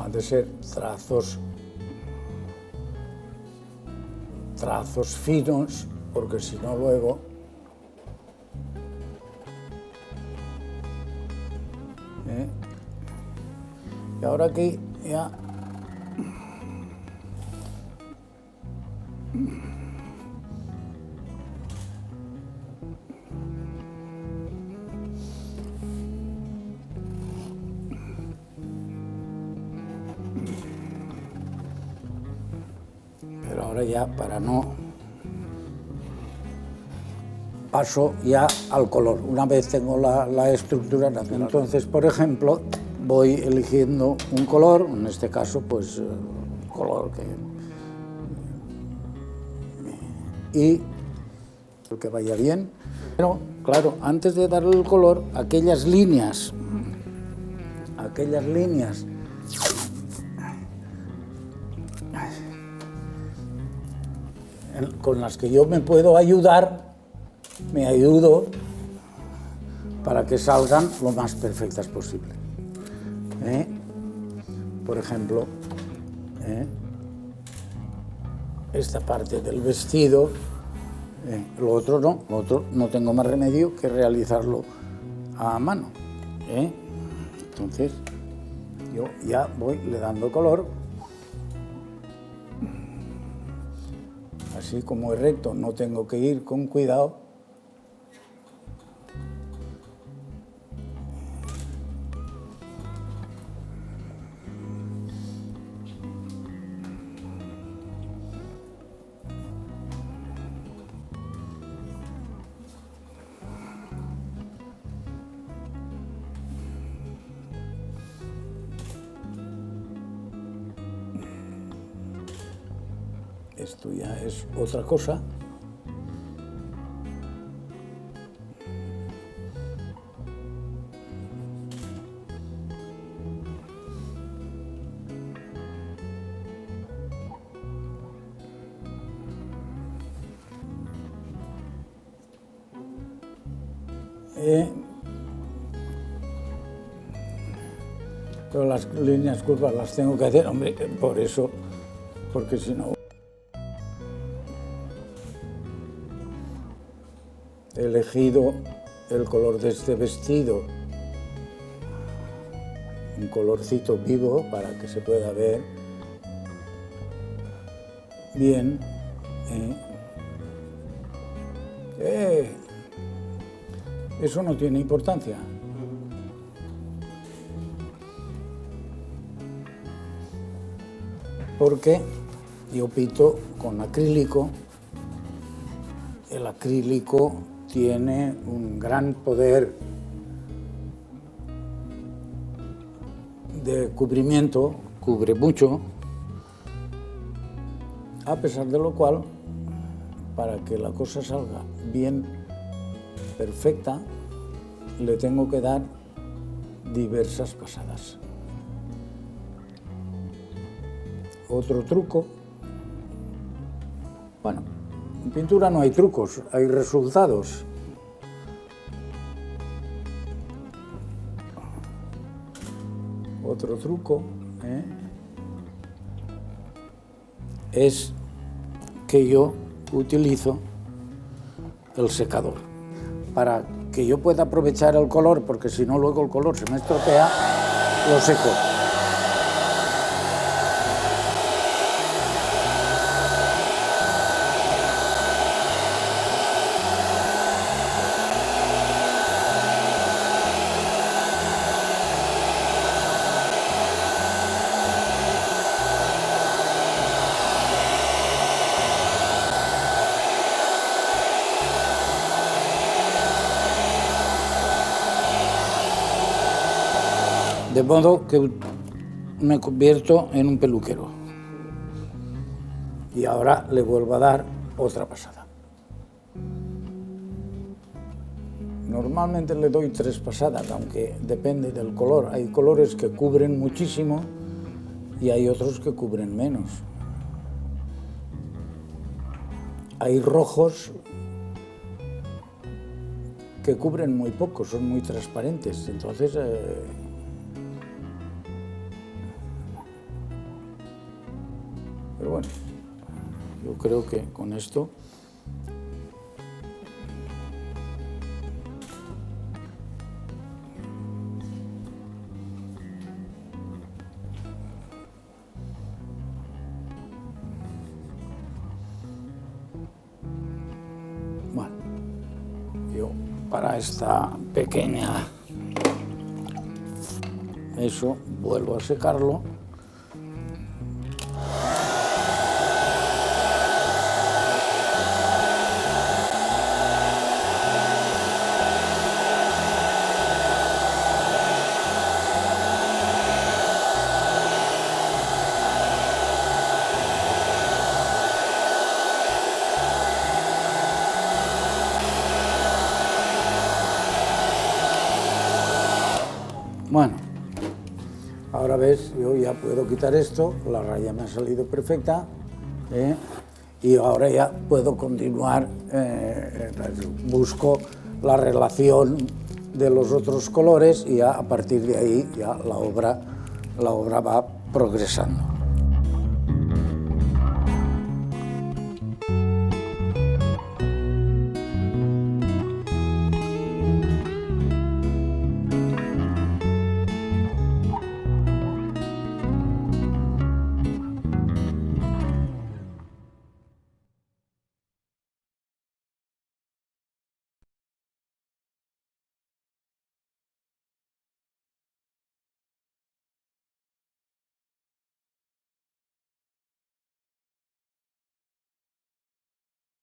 Han de ser trazos finos, porque si no luego y ahora aquí ya pero ahora ya para no paso ya al color. Una vez tengo la estructura natural, entonces, por ejemplo, voy eligiendo un color, en este caso, pues, color y el que vaya bien. Pero, claro, antes de darle el color, aquellas líneas con las que yo me puedo ayudar, me ayudo para que salgan lo más perfectas posible. Por ejemplo, esta parte del vestido, lo otro no tengo más remedio que realizarlo a mano. Entonces, yo ya le dando color. Así como es recto, no tengo que ir con cuidado. Esto ya es otra cosa. Pero las líneas curvas las tengo que hacer, hombre, por eso, porque si no... He elegido el color de este vestido, un colorcito vivo para que se pueda ver bien. Eso no tiene importancia. porque yo pinto con acrílico. El acrílico tiene un gran poder de cubrimiento, cubre mucho, a pesar de lo cual, para que la cosa salga bien, perfecta, le tengo que dar diversas pasadas. Otro truco, bueno, en pintura no hay trucos, hay resultados. Otro truco es que yo utilizo el secador para que yo pueda aprovechar el color, porque si no luego el color se me estropea, lo seco. De modo que me convierto en un peluquero. Y ahora le vuelvo a dar otra pasada. Normalmente le doy 3 pasadas, aunque depende del color. Hay colores que cubren muchísimo y hay otros que cubren menos. Hay rojos que cubren muy poco, son muy transparentes. Entonces, pero bueno, yo creo que con esto bueno, yo para esta pequeña eso vuelvo a secarlo. Bueno, ahora ves, yo ya puedo quitar esto, la raya me ha salido perfecta, y ahora ya puedo continuar, busco la relación de los otros colores y ya a partir de ahí ya la obra va progresando.